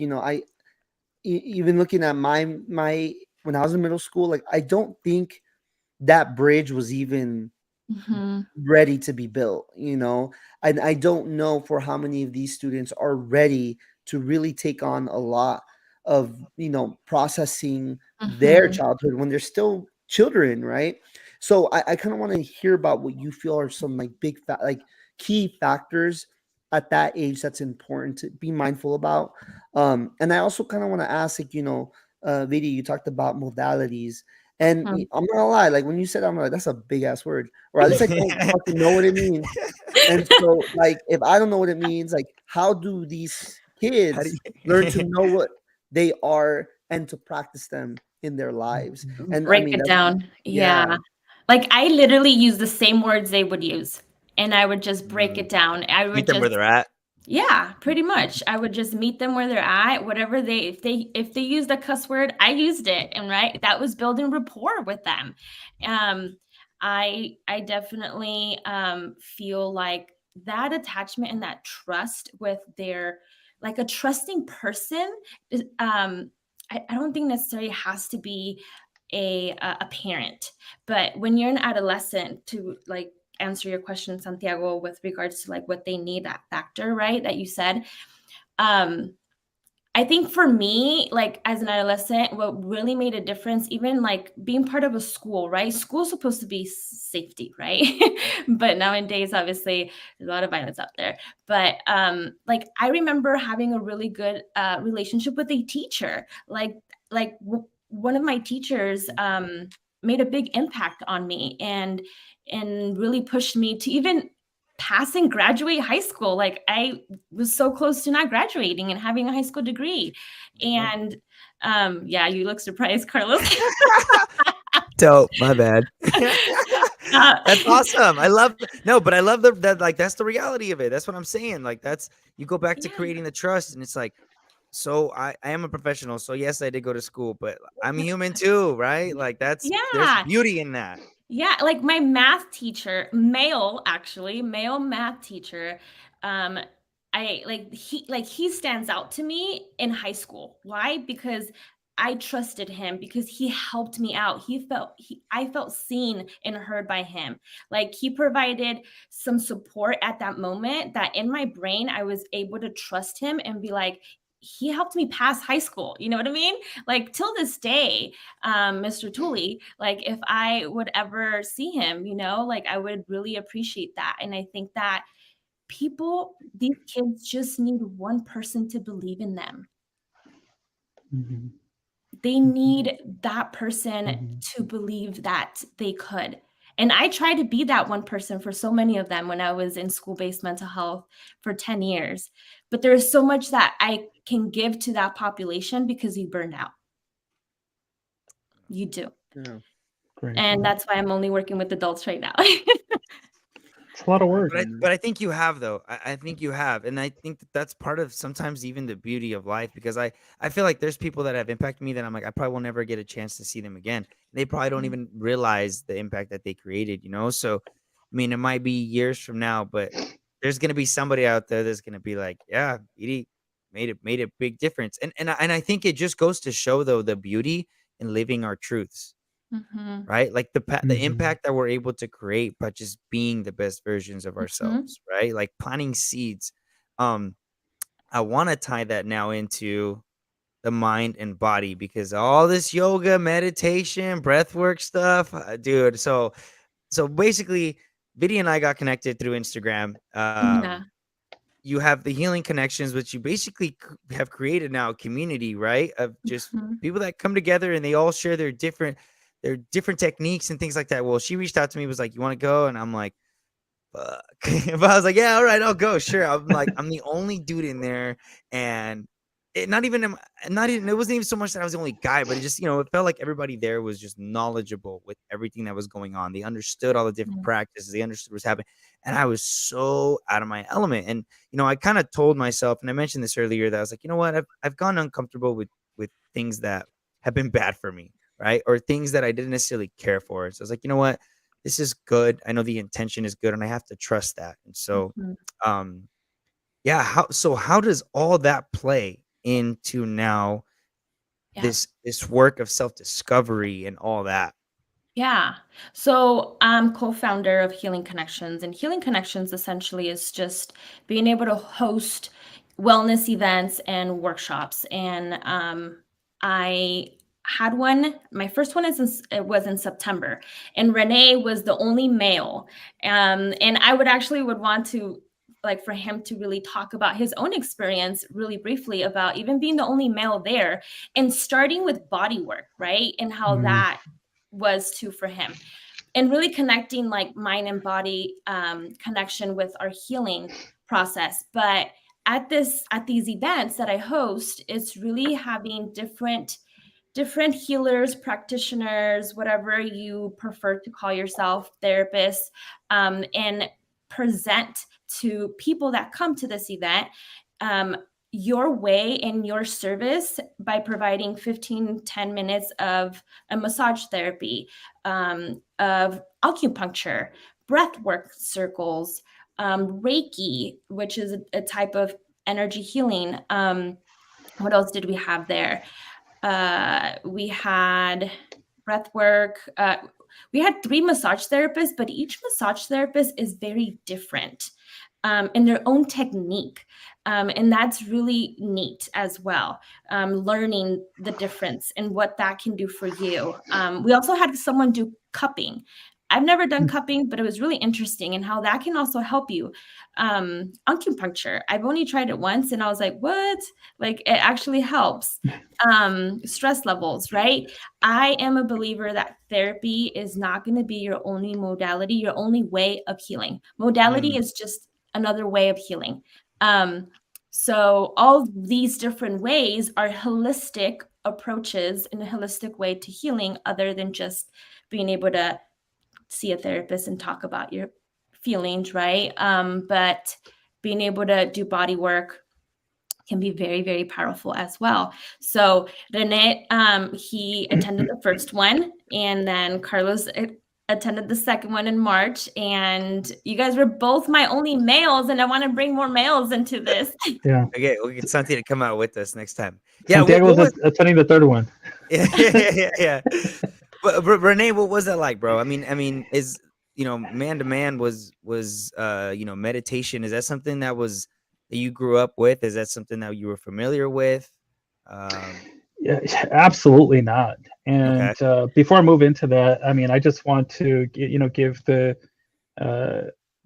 even looking at my when I was in middle school, like, I don't think that bridge was even Mhm. ready to be built, and I don't know for how many of these students are ready to really take on a lot of, processing their Mhm. childhood when they're still children, right? So I kind of want to hear about what you feel are some like like key factors at that age that's important to be mindful about. And I also kind of want to ask, like, Vidi, you talked about modalities, And Mhm. I'm not gonna lie, like when you said, I'm like, that's a big ass word, or at least I don't fucking know what it means. And so, like, if I don't know what it means, like, how do these How do kids learn to you know what they are and to practice them in their lives? And I Break mean, it that's, down. yeah, Yeah. Like I literally use the same words they would use, and I would just break Mm. it down. I would meet them where just they're at? Yeah, pretty much. I would just meet them where they're at, whatever if they used a cuss word, I used it, and right, that was building rapport with them. Um, I definitely feel like that attachment and that trust with their like a trusting person is I don't think necessarily has to be a parent, but when you're an adolescent, to like answer your question, Santiago, with regards to like what they need, that factor, right, that you said. Um, I think for me, like as an adolescent, what really made a difference, even like being part of a school, right? School's supposed to be safety, right? But nowadays, obviously, there's a lot of violence out there. But like I remember having a really good relationship with a teacher. One of my teachers made a big impact on me and really pushed me to even pass and graduate high school. Like I was so close to not graduating and having a high school degree. And yeah, you look surprised, Carlos. Dope. My bad. uh, That's awesome. I love no, but I love that like that's the reality of it. That's what I'm saying. Like that's you go back to yeah, creating the trust, and it's like, so I am a professional. So yes, I did go to school, but I'm human too, right? Like there's yeah. beauty in that. Yeah, like my math teacher, male actually, male math teacher, um, he stands out to me in high school. Why? Because I trusted him because he helped me out. I felt seen and heard by him. Like he provided some support at that moment that in my brain I was able to trust him and be like, he helped me pass high school. You know what I mean? Like till this day, Mr. Tooley, like if I would ever see him, like I would really appreciate that. And I think that these kids just need one person to believe in them. Mhm. They Mhm. need that person Mhm. to believe that they could. And I tried to be that one person for so many of them when I was in school-based mental health for 10 years. But there is so much that I can give to that population because you burned out. You do. yeah. Great. And that's why I'm only working with adults right now. It's a lot of work. But I think you have though. I think you have, and I think that's part of sometimes even the beauty of life because I feel like there's people that have impacted me that I'm like I probably will never get a chance to see them again. They probably don't even realize the impact that they created, you know. So, I mean, it might be years from now, but there's gonna be somebody out there that's gonna be like, yeah, Edie made a big difference, and I think it just goes to show though the beauty in living our truths. Mhm. Right? Like the Mhm. impact that we're able to create by just being the best versions of Mhm. ourselves, right? Like planting seeds. Um, I want to tie that now into the mind and body because all this yoga, meditation, breath work stuff, dude. So basically, Vidya and I got connected through Instagram. Yeah. You have the healing connections, which you basically have created now a community, right? Of just Mhm. people that come together and they all share their different techniques and things like that. Well, she reached out to me, was like, "You want to go?" And I'm like, "Fuck." But I was like, "Yeah, all right, I'll go. Sure." I'm like, I'm the only dude in there, and it wasn't even so much that I was the only guy, but it just it felt like everybody there was just knowledgeable with everything that was going on. They understood all the different Mm. practices. They understood what was happening, and I was so out of my element. And I kind of told myself, and I mentioned this earlier, that I was like, you know what, I've gone uncomfortable with things that have been bad for me, right, or things that I didn't necessarily care for. So I was like, you know what, this is good. I know the intention is good, and I have to trust that. And so, Mhm. um, yeah. How does all that play into now Yeah. this work of self discovery and all that? Yeah. So I'm co-founder of Healing Connections, and Healing Connections essentially is just being able to host wellness events and workshops. And I had one. My first one it was in September, and Rene was the only male. And I would want to like for him to really talk about his own experience really briefly about even being the only male there and starting with body work, right? And how Mhm. that was too for him. And really connecting like mind and body connection with our healing process. But at these events that I host, it's really having different healers, practitioners, whatever you prefer to call yourself, therapists, and present to people that come to this event your way and your service by providing 10 minutes of a massage therapy, of acupuncture, breath work circles, Reiki, which is a type of energy healing. What else did we have there? We had breath work. We had 3 massage therapists, but each massage therapist is very different in their own technique. And that's really neat as well, learning the difference and what that can do for you. We also had someone do cupping. I've never done cupping, but it was really interesting and how that can also help you. Acupuncture, I've only tried it once and I was like, what? Like, it actually helps. Stress levels, right? I am a believer that therapy is not going to be your only modality, your only way of healing. Modality is just another way of healing. So all these different ways are holistic approaches in a holistic way to healing, other than just being able to see a therapist and talk about your feelings, right? But being able to do body work can be very, very powerful as well. So Rene, he attended the first one, and then Carlos attended the second one in March, and you guys were both my only males, and I want to bring more males into this. Yeah. Okay, we'll get Santi to come out with us next time. Yeah, Santiago's attending the third one. yeah. But Renee, what was that like, bro? I mean, is man to man was meditation? Is that something that you grew up with? Is that something that you were familiar with? Yeah, absolutely not. And Okay. before I move into that, I mean, I just want to give the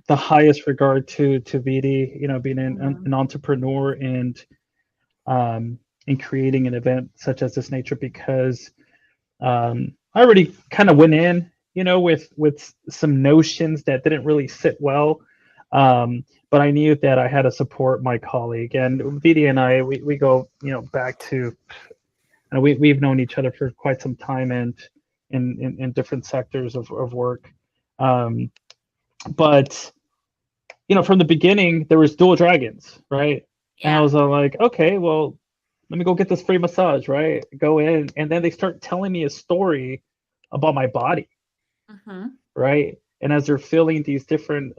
highest regard to Vidi, being an entrepreneur and in creating an event such as this nature, because I already kind of went in, with some notions that didn't really sit well. But I knew that I had to support my colleague, and Vidi and I, we go, back to, we've known each other for quite some time, and in different sectors of work. But from the beginning, there was dual dragons, right? Yeah. And I was like, okay, well, let me go get this free massage, right? Go in, and then they start telling me a story about my body, right? And as they're feeling these different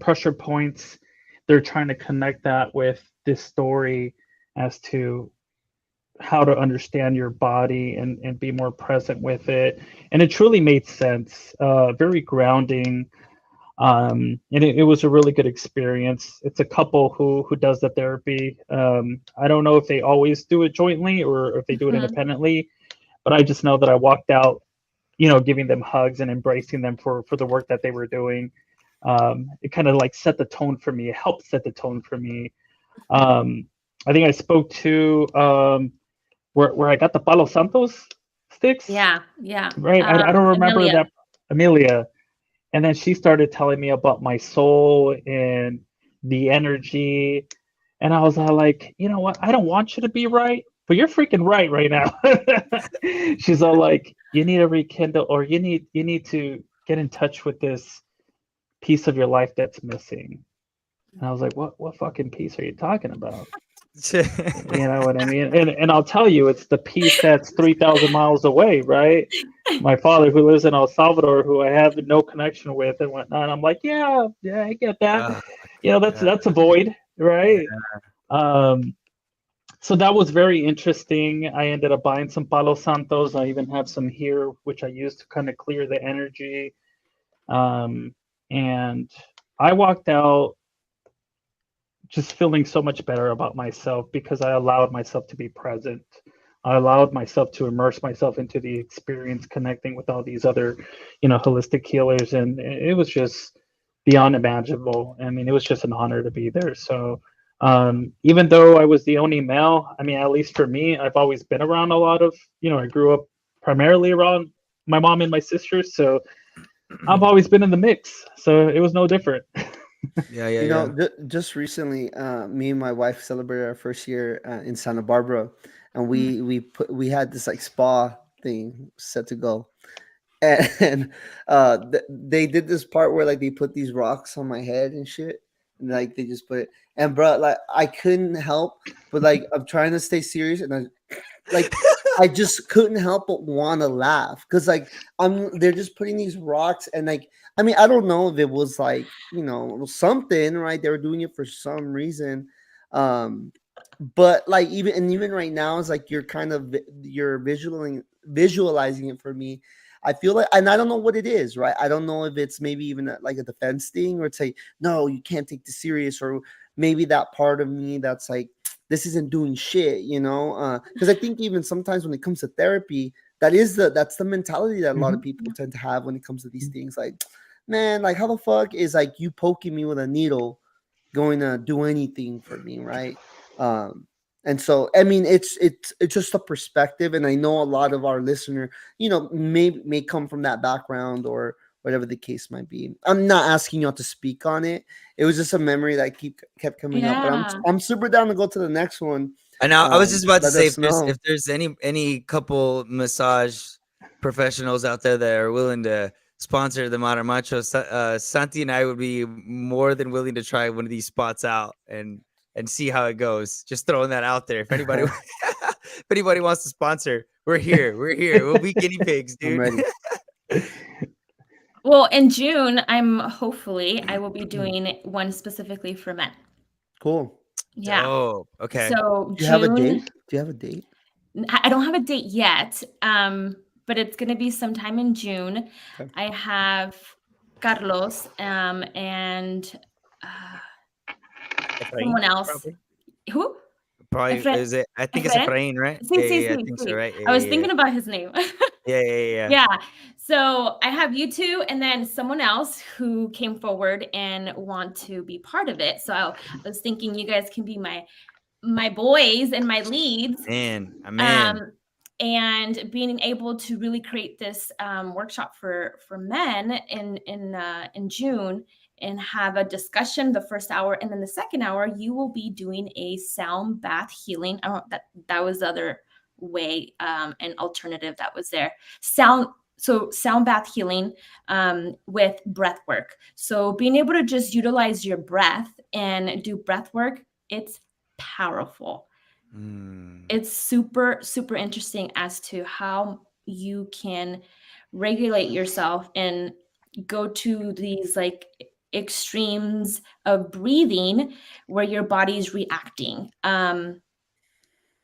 pressure points, they're trying to connect that with this story as to how to understand your body and be more present with it. And it truly made sense, very grounding. And it was a really good experience. It's a couple who does the therapy. I don't know if they always do it jointly or if they do it independently, but I just know that I walked out, giving them hugs and embracing them for the work that they were doing. It kind of set the tone for me. It helped set the tone for me. I think I spoke to where I got the Palo Santos sticks. Yeah. Right. I don't remember Amelia. that. Amelia. And then she started telling me about my soul and the energy. And I was like, you know what? I don't want you to be right, but you're freaking right now. She's all like, you need to rekindle, or you need to get in touch with this piece of your life that's missing. And I was like, what fucking piece are you talking about? You know what I mean? And I'll tell you, it's the piece that's 3,000 miles away, right? My father, who lives in El Salvador, who I have no connection with and whatnot. I'm like, yeah, I get that. That's a void, right? Yeah. So that was very interesting. I ended up buying some Palo Santos. I even have some here, which I use to kind of clear the energy. And I walked out just feeling so much better about myself because I allowed myself to be present. I allowed myself to immerse myself into the experience, connecting with all these other, holistic healers. And it was just beyond imaginable. I mean, it was just an honor to be there. So even though I was the only male, I mean, at least for me, I've always been around a lot of, I grew up primarily around my mom and my sisters, so I've always been in the mix. So it was no different. Yeah, yeah, You know, yeah. just recently, me and my wife celebrated our first year in Santa Barbara, and Mm. we had this like spa thing set to go, and they did this part where like they put these rocks on my head and shit, and like they just put it, and bro, like I couldn't help but like I'm trying to stay serious, and like I just couldn't help but want to laugh because like they're just putting these rocks and like I mean I don't know if it was like something, right? They were doing it for some reason, um but like even right now it's like you're kind of you're visualizing it for me. I feel like, and I don't know what it is, right? I don't know if it's maybe even like a defense thing, or it's like, no, you can't take this serious, or maybe that part of me that's like, this isn't doing shit, because I think even sometimes when it comes to therapy, that's the mentality that a lot of Mhm. people tend to have when it comes to these things. Like, man, like how the fuck is like you poking me with a needle going to do anything for me, right? um and so I mean it's just a perspective, and I know a lot of our listener may come from that background or whatever the case might be. I'm not asking y'all to speak on it. It was just a memory that kept coming up, but Yeah. I'm super down to go to the next one. And now I was just about to Let say, us if know. there's any couple massage professionals out there that are willing to sponsor the Modern Macho, Santi and I would be more than willing to try one of these spots out and see how it goes. Just throwing that out there. If anybody if anybody wants to sponsor, we're here. We're here. We'll be guinea pigs, I'm dude. ready. Well, in June, I will be doing one specifically for men. Cool. Yeah. Dope. Okay. So Do you have a June, date? Do you have a date? I don't have a date yet, but it's going to be sometime in June. Okay. I have Carlos and Efrain, someone else. probably. Who? Probably Efren? is it? I think it's Efren? Efrain, right? Sí, Yeah, sí, yeah, yeah. I sí, think so, sí. right? Yeah, I was yeah, yeah. thinking about his name. Yeah, yeah, yeah, yeah. Yeah. So I have you two and then someone else who came forward and want to be part of it. So I was thinking you guys can be my boys and my leads. Man, I'm in. Um, and being able to really create this workshop for men in June and have a discussion the first hour, and then the second hour you will be doing a sound bath healing. I don't that was the other way, an alternative that was there. Sound bath healing with breath work. So being able to just utilize your breath and do breath work, it's powerful. Mm. It's super, super interesting as to how you can regulate yourself and go to these like extremes of breathing where your body's reacting.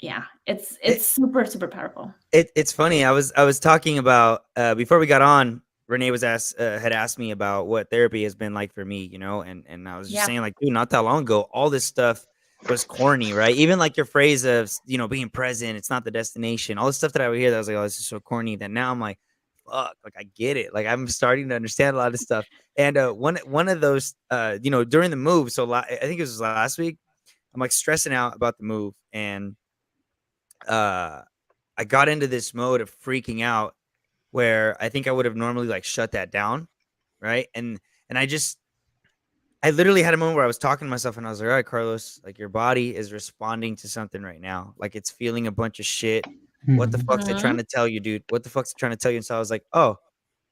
Yeah, it's super, super powerful. It's funny. I was talking about before we got on. Renee had asked me about what therapy has been like for me, and I was just Yeah. saying like, dude, not that long ago, all this stuff was corny, right? Even like your phrase of being present, it's not the destination. All the stuff that I would hear, that was like, oh, this is so corny. That now I'm like, fuck, like I get it. Like I'm starting to understand a lot of stuff. And one of those, during the move, so I think it was last week, I'm like stressing out about the move, and uh I got into this mode of freaking out where I think I would have normally like shut that down, right? And I literally had a moment where I was talking to myself and I was like, all right, Carlos, like your body is responding to something right now. Like it's feeling a bunch of shit. What the Mhm. fuck's it trying Mhm. to tell you, dude? What the fuck's it trying to tell you? And so I was like, oh,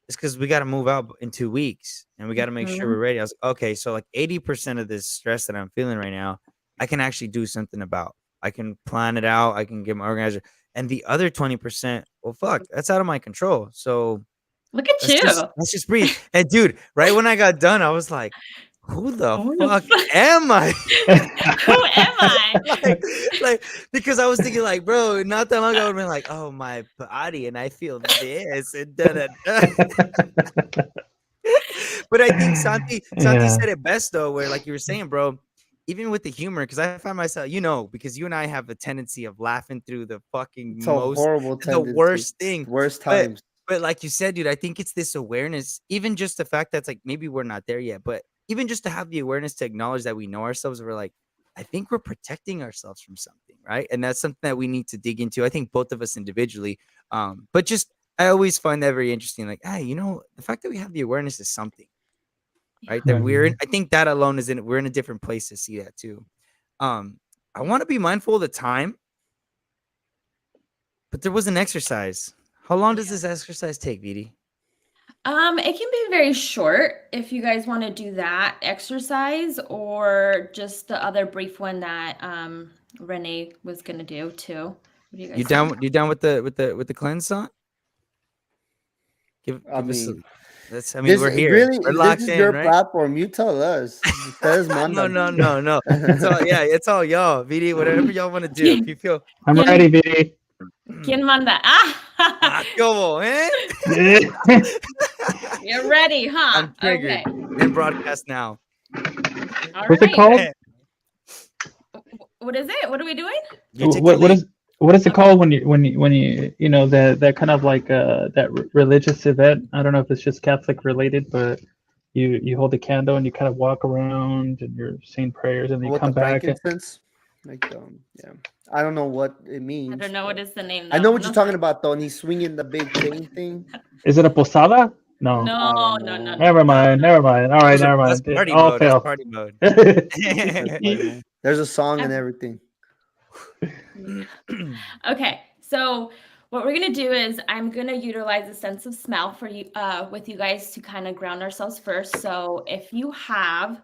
it's because we got to move out in 2 weeks and we got to make sure we're Mhm. ready. I was like, okay, so like 80% of this stress that I'm feeling right now, I can actually do something about. I can plan it out. I can get my organizer. And the other 20%, well, fuck, that's out of my control. So Look at you. let's just breathe. And dude, right when I got done, I was like, who the Who the fuck fuck? am I? Who am I? like, like, because I was thinking, like, bro, not that long ago, I would have been like, oh, my body, and I feel this, and da da da. But I think Santi Yeah. said it best though, where like you were saying, bro, even with the humor, because I find myself, because you and I have a tendency of laughing through the fucking It's a horrible the tendency. worst thing. Worst But times. but like you said, dude, I think it's this awareness, even just the fact that's like maybe we're not there yet, but even just to have the awareness to acknowledge that we know ourselves, we're like, I think we're protecting ourselves from something, right? And that's something that we need to dig into. I think both of us individually, but just I always find that very interesting. Like, hey, the fact that we have the awareness is something, right? That I think that alone we're in a different place to see that too. I want to be mindful of the time, but there was an exercise. How long does this exercise take, Vidi? It can be very short if you guys want to do that exercise, or just the other brief one that Renee was gonna do too. What do you guys think? You down with the cleanse song? Give I us. mean, We're here. We're this locked is in, your right? platform. You tell us. Ustedes No, mandan. no, no, no. It's all y'all. Vidi, whatever y'all want to do. If you feel I'm ¿Quién, ready, Vidi. ¿Quién manda? Ah, ¿qué hubo, eh? you're ready, huh? I'm triggered. Okay. And broadcast now. All What's it right. called? What is it? What are we doing? What is it called when you know that kind of like that religious event? I don't know if it's just Catholic related, but you hold the candle and you kind of walk around and you're saying prayers and then you With come the back. frankincense, like yeah, I don't know what it means. I don't know what is the name. I know what No, you're talking about though. And he's swinging the big chain thing. Is it a posada? No. no, I don't no, no, know. no. Never mind. Never mind. All right, never That's mind. party All mode. That's fail. party mode. There's a song and everything. Okay, so what we're gonna do is I'm gonna utilize a sense of smell for you, with you guys, to kind of ground ourselves first. So if you have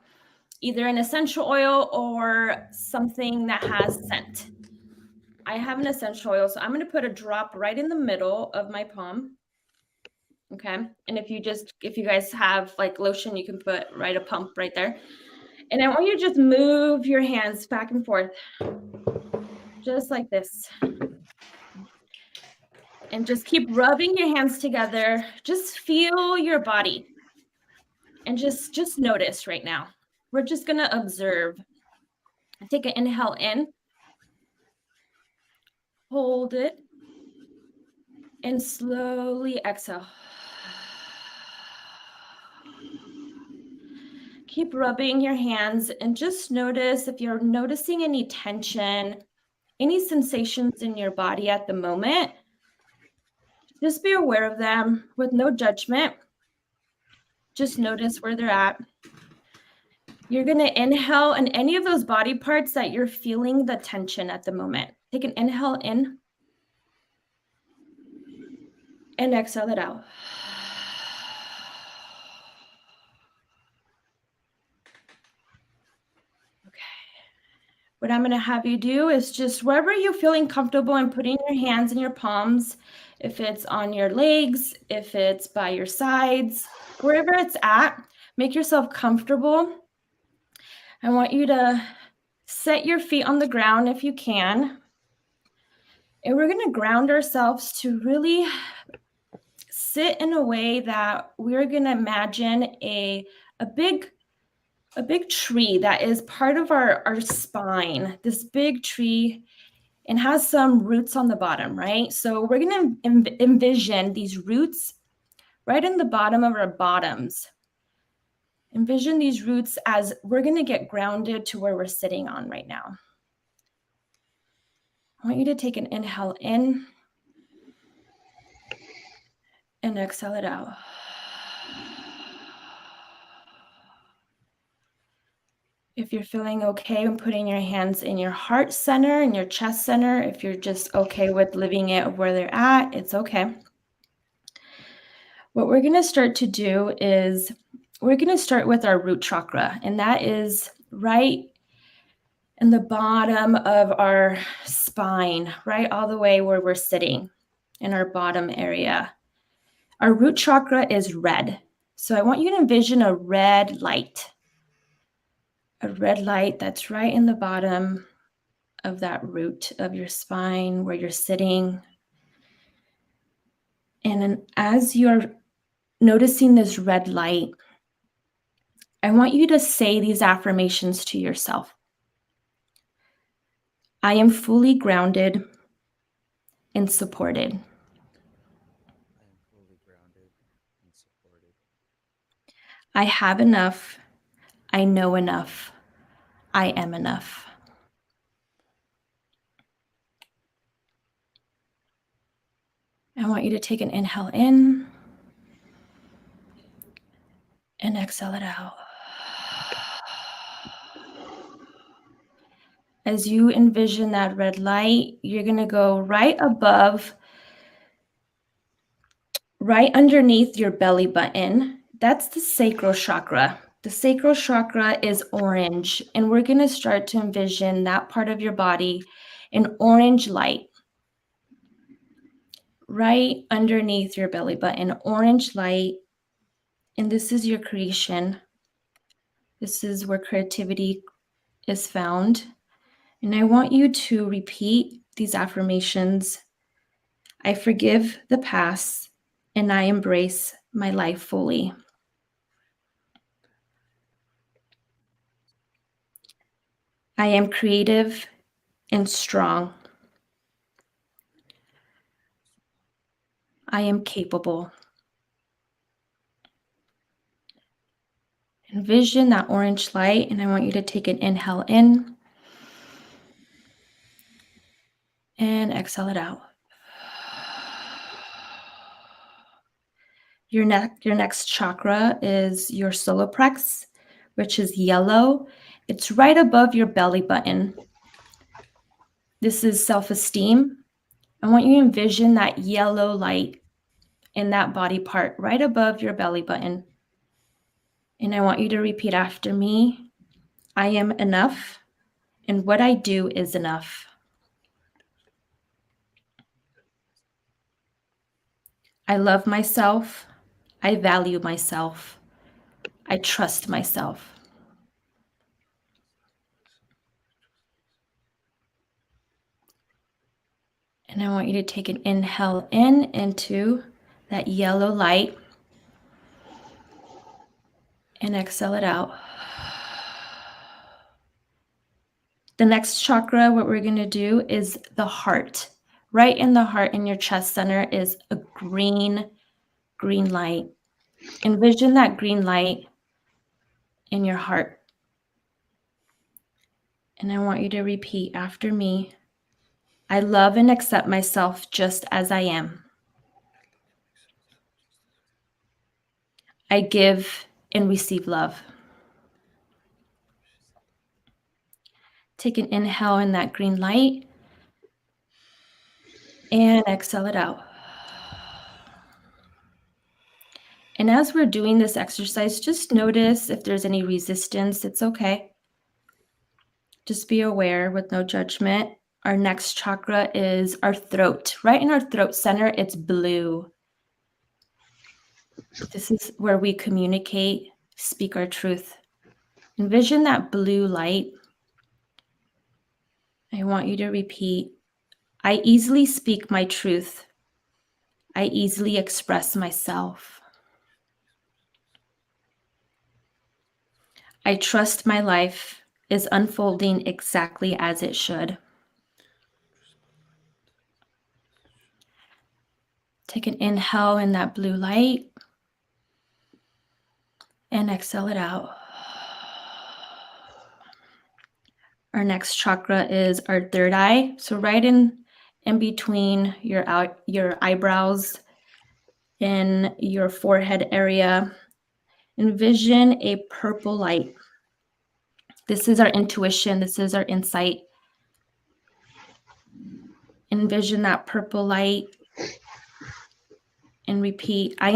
either an essential oil or something that has scent, I have an essential oil, so I'm gonna put a drop right in the middle of my palm. Okay, and if you guys have like lotion, you can put a pump right there. And I want you to just move your hands back and forth, just like this. And just keep rubbing your hands together. Just feel your body. And just notice right now. We're just going to observe. Take an inhale in. Hold it. And slowly exhale. Keep rubbing your hands and just notice if you're noticing any tension, any sensations in your body at the moment. Just be aware of them with no judgment. Just notice where they're at. You're going to inhale, and any of those body parts that you're feeling the tension at the moment. Take an inhale in and exhale it out. Okay. What I'm going to have you do is just wherever you're feeling comfortable in putting your hands in your palms, if it's on your legs, if it's by your sides, wherever it's at, make yourself comfortable. I want you to set your feet on the ground if you can. And we're going to ground ourselves to really sit in a way that we're going to imagine a big tree that is part of our spine, this big tree, and has some roots on the bottom, right? So we're going to envision these roots right in the bottom of our bottoms. Envision these roots as we're going to get grounded to where we're sitting on right now. I want you to take an inhale in and exhale it out. If you're feeling okay and putting your hands in your heart center and your chest center, if you're just okay with leaving it where they're at, it's okay. What we're going to start to do is we're going to start with our root chakra, and that is right in the bottom of our spine, right all the way where we're sitting in our bottom area. Our root chakra is red. So I want you to envision a red light that's right in the bottom of that root of your spine where you're sitting. And then as you're noticing this red light, I want you to say these affirmations to yourself. I am fully grounded and supported. I am fully grounded and supported. I have enough. I know enough. I am enough. I want you to take an inhale in and exhale it out. As you envision that red light, you're going to go right above, right underneath your belly button. That's the sacral chakra. The sacral chakra is orange, and we're going to start to envision that part of your body in orange light. Right underneath your belly button, orange light. And this is your creation. This is where creativity is found. And I want you to repeat these affirmations. I forgive the past and I embrace my life fully. I am creative and strong. I am capable. Envision that orange light, and I want you to take an inhale in and exhale it out. Your next chakra is your solar plexus, which is yellow. It's right above your belly button. This is self-esteem. I want you to envision that yellow light in that body part right above your belly button. And I want you to repeat after me. I am enough, and what I do is enough. I love myself. I value myself. I trust myself. And I want you to take an inhale in into that yellow light and exhale it out. The next chakra, what we're going to do is the heart. Right in the heart, in your chest center, is a green light. Envision that green light in your heart. And I want you to repeat after me. I love and accept myself just as I am. I give and receive love. Take an inhale in that green light and exhale it out. And as we're doing this exercise, just notice if there's any resistance. It's okay. Just be aware with no judgment. Our next chakra is our throat. Right in our throat center, it's blue. This is where we communicate, speak our truth. Envision that blue light. I want you to repeat, I easily speak my truth. I easily express myself. I trust my life is unfolding exactly as it should. Take an inhale in that blue light and exhale it out. Our next chakra is our third eye. So right in between your eyebrows in your forehead area, envision a purple light. This is our intuition. This is our insight. Envision that purple light and repeat, I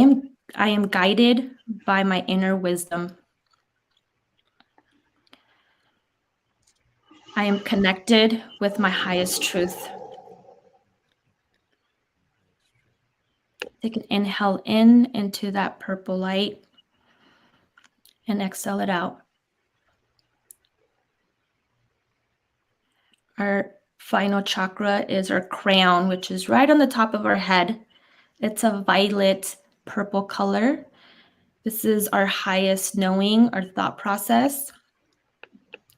am guided by my inner wisdom. I am connected with my highest truth. Take an inhale in into that purple light and exhale it out. Our final chakra is our crown, which is right on the top of our head. It's a violet purple color. This is our highest knowing, our thought process.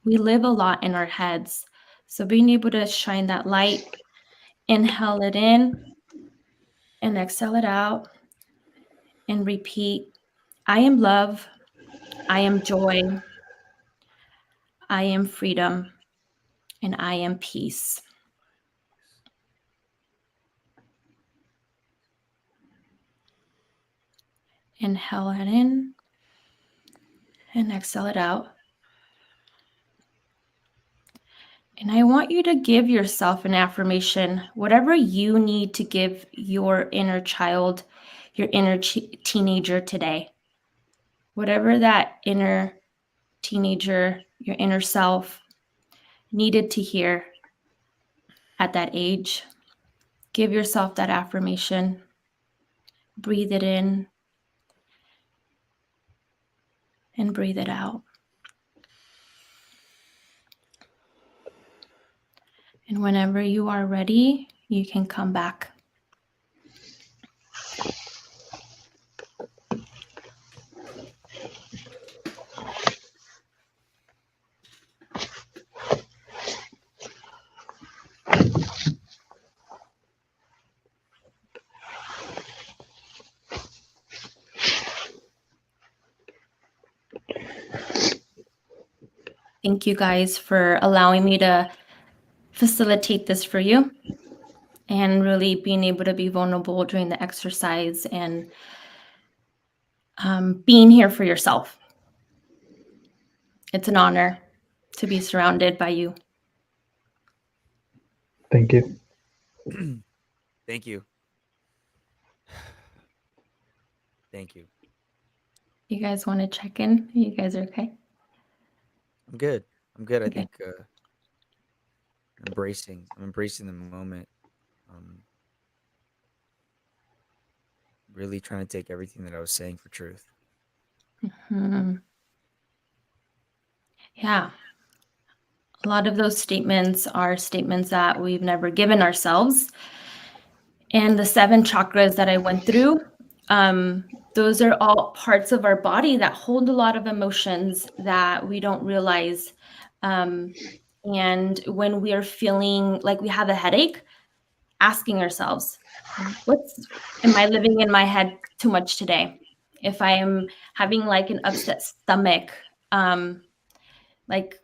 We live a lot in our heads. So being able to shine that light, inhale it in and exhale it out and repeat, I am love, I am joy, I am freedom, and I am peace. Inhale it in and exhale it out. And I want you to give yourself an affirmation, whatever you need to give your inner child, your inner teenager today. Whatever that inner teenager, your inner self needed to hear at that age. Give yourself that affirmation. Breathe it in and breathe it out. And whenever you are ready, you can come back. Thank you guys for allowing me to facilitate this for you and really being able to be vulnerable during the exercise and being here for yourself. It's an honor to be surrounded by you. Thank you. Thank you. Thank you. You guys want to check in? You guys are okay? I'm good. I'm good. I Okay. think I'm embracing the moment. Really trying to take everything that I was saying for truth. Mhm. Yeah. A lot of those statements are statements that we've never given ourselves. And the 7 chakras that I went through, those are all parts of our body that hold a lot of emotions that we don't realize. And when we are feeling like we have a headache, asking ourselves, am I living in my head too much today? If I am having like an upset stomach, like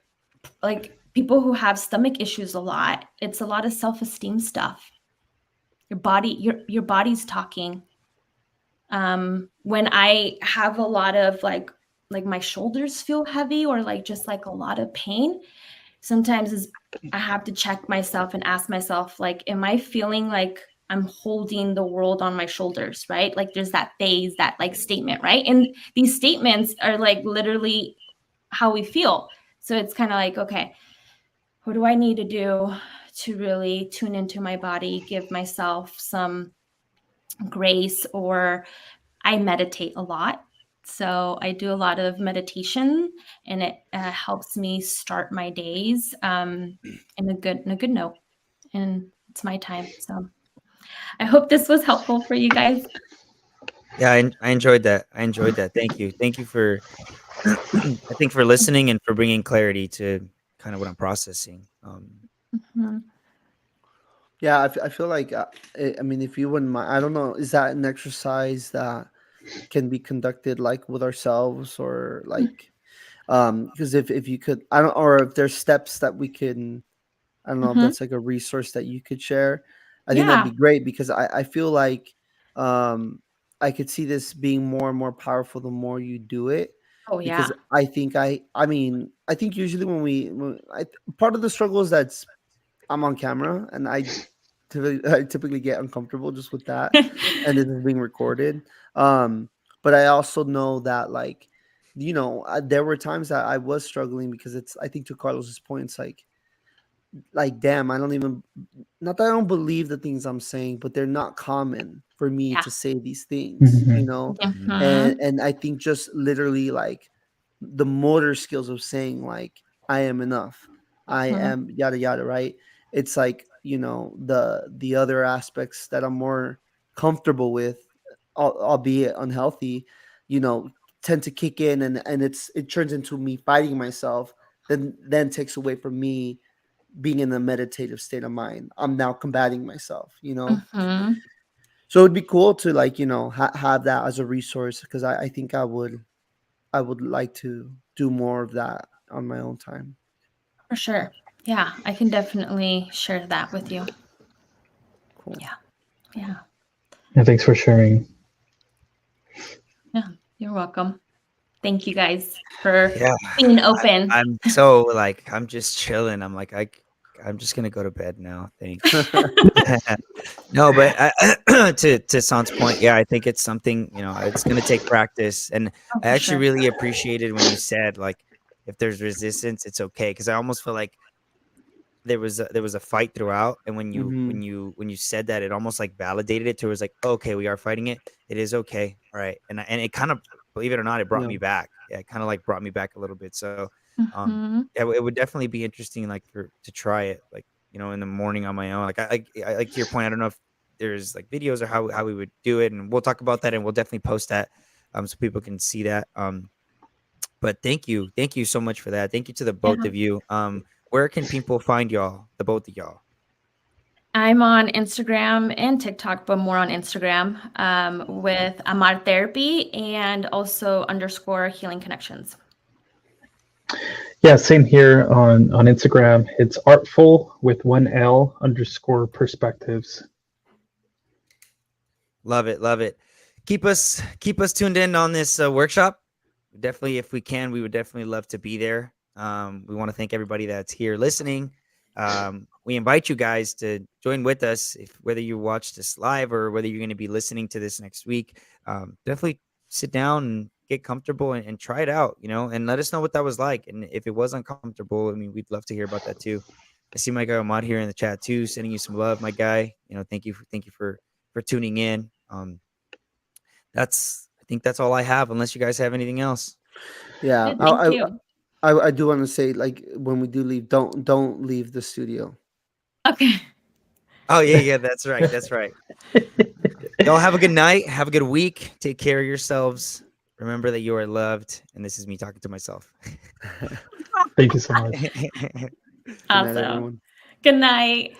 people who have stomach issues a lot, it's a lot of self-esteem stuff. Your body's talking. When I have a lot of like my shoulders feel heavy or like just like a lot of pain, sometimes I have to check myself and ask myself, like, am I feeling like I'm holding the world on my shoulders, right? Like there's that phase, that like statement, right? And these statements are like literally how we feel. So it's kind of like, okay, what do I need to do to really tune into my body, give myself some grace? Or I meditate a lot. So I do a lot of meditation, and it helps me start my days in a good note. And it's my time. So I hope this was helpful for you guys. Yeah, I enjoyed that. Thank you. Thank you for I think for listening and for bringing clarity to kind of what I'm processing. Mhm. Yeah, I feel like I mean, if you wouldn't mind, I don't know, is that an exercise that can be conducted like with ourselves, or like because if you could, I don't, or if there's steps that we can, I don't know if Mhm. that's like a resource that you could share. I think that'd Yeah. be great, because I feel like um I could see this being more and more powerful the more you do it. Oh, Because yeah. I think I mean, I think usually part of the struggle is that I'm on camera, and I typically get uncomfortable just with that, and this is being recorded. But I also know that, like, there were times that I was struggling, because it's, I think, to Carlos's point, it's like, damn, I don't even, not that I don't believe the things I'm saying, but they're not common for me Yeah. to say these things, Mhm. and I think just literally, like, the motor skills of saying, like, I am enough, I Mhm. am yada yada, right? It's like, the other aspects that I'm more comfortable with, albeit unhealthy, you know tend to kick in, and it turns into me fighting myself, then takes away from me being in a meditative state of mind. I'm now combating myself. Mhm. So it'd be cool to, like, have that as a resource, because I think I would like to do more of that on my own time. For sure. Yeah, I can definitely share that with you. Cool. Yeah. Yeah. And thanks for sharing. Yeah. You're welcome. Thank you guys for Yeah. being open. I'm so like I'm just chilling. I'm like I'm just gonna go to bed now. Thanks. No, but to San's point, yeah, I think it's something, it's gonna take practice. And Oh, I for actually sure. really appreciated when you said like if there's resistance, it's okay. Because I almost feel like there was a fight throughout, and when you when Mhm. you when you said that, it almost like validated it to it was like, okay, we are fighting it. It is okay. All right. And it kind of, believe it or not, it brought Yeah. me back. Yeah, it kind of like brought me back a little bit. So Mhm. it would definitely be interesting, like to try it, like in the morning on my own. Like I like to your point. I don't know if there's like videos or how we would do it, and we'll talk about that, and we'll definitely post that, so people can see that. But thank you so much for that. Thank you to the both Yeah. of you. Where can people find y'all, the both of y'all? I'm on Instagram and TikTok, but more on Instagram, with Amar Therapy and also _ Healing Connections. Yeah, same here on Instagram. It's artful with 1L _ perspectives. Love it, love it. Keep us tuned in on this workshop. Definitely, if we can, we would definitely love to be there. We want to thank everybody that's here listening. We invite you guys to join with us, if whether you watch this live or whether you're going to be listening to this next week. Definitely sit down and get comfortable and try it out, and let us know what that was like. And if it was uncomfortable, I mean, we'd love to hear about that too. I see my guy Ahmad here in the chat too, sending you some love, my guy. Thank you for tuning in. I think that's all I have, unless you guys have anything else. Yeah. Good, thank you. I do want to say, like, when we do leave, don't leave the studio. Okay. Oh yeah, that's right. That's right. Y'all have a good night. Have a good week. Take care of yourselves. Remember that you are loved. And this is me talking to myself. Thank you so much. Good night, Awesome. everyone. Good night.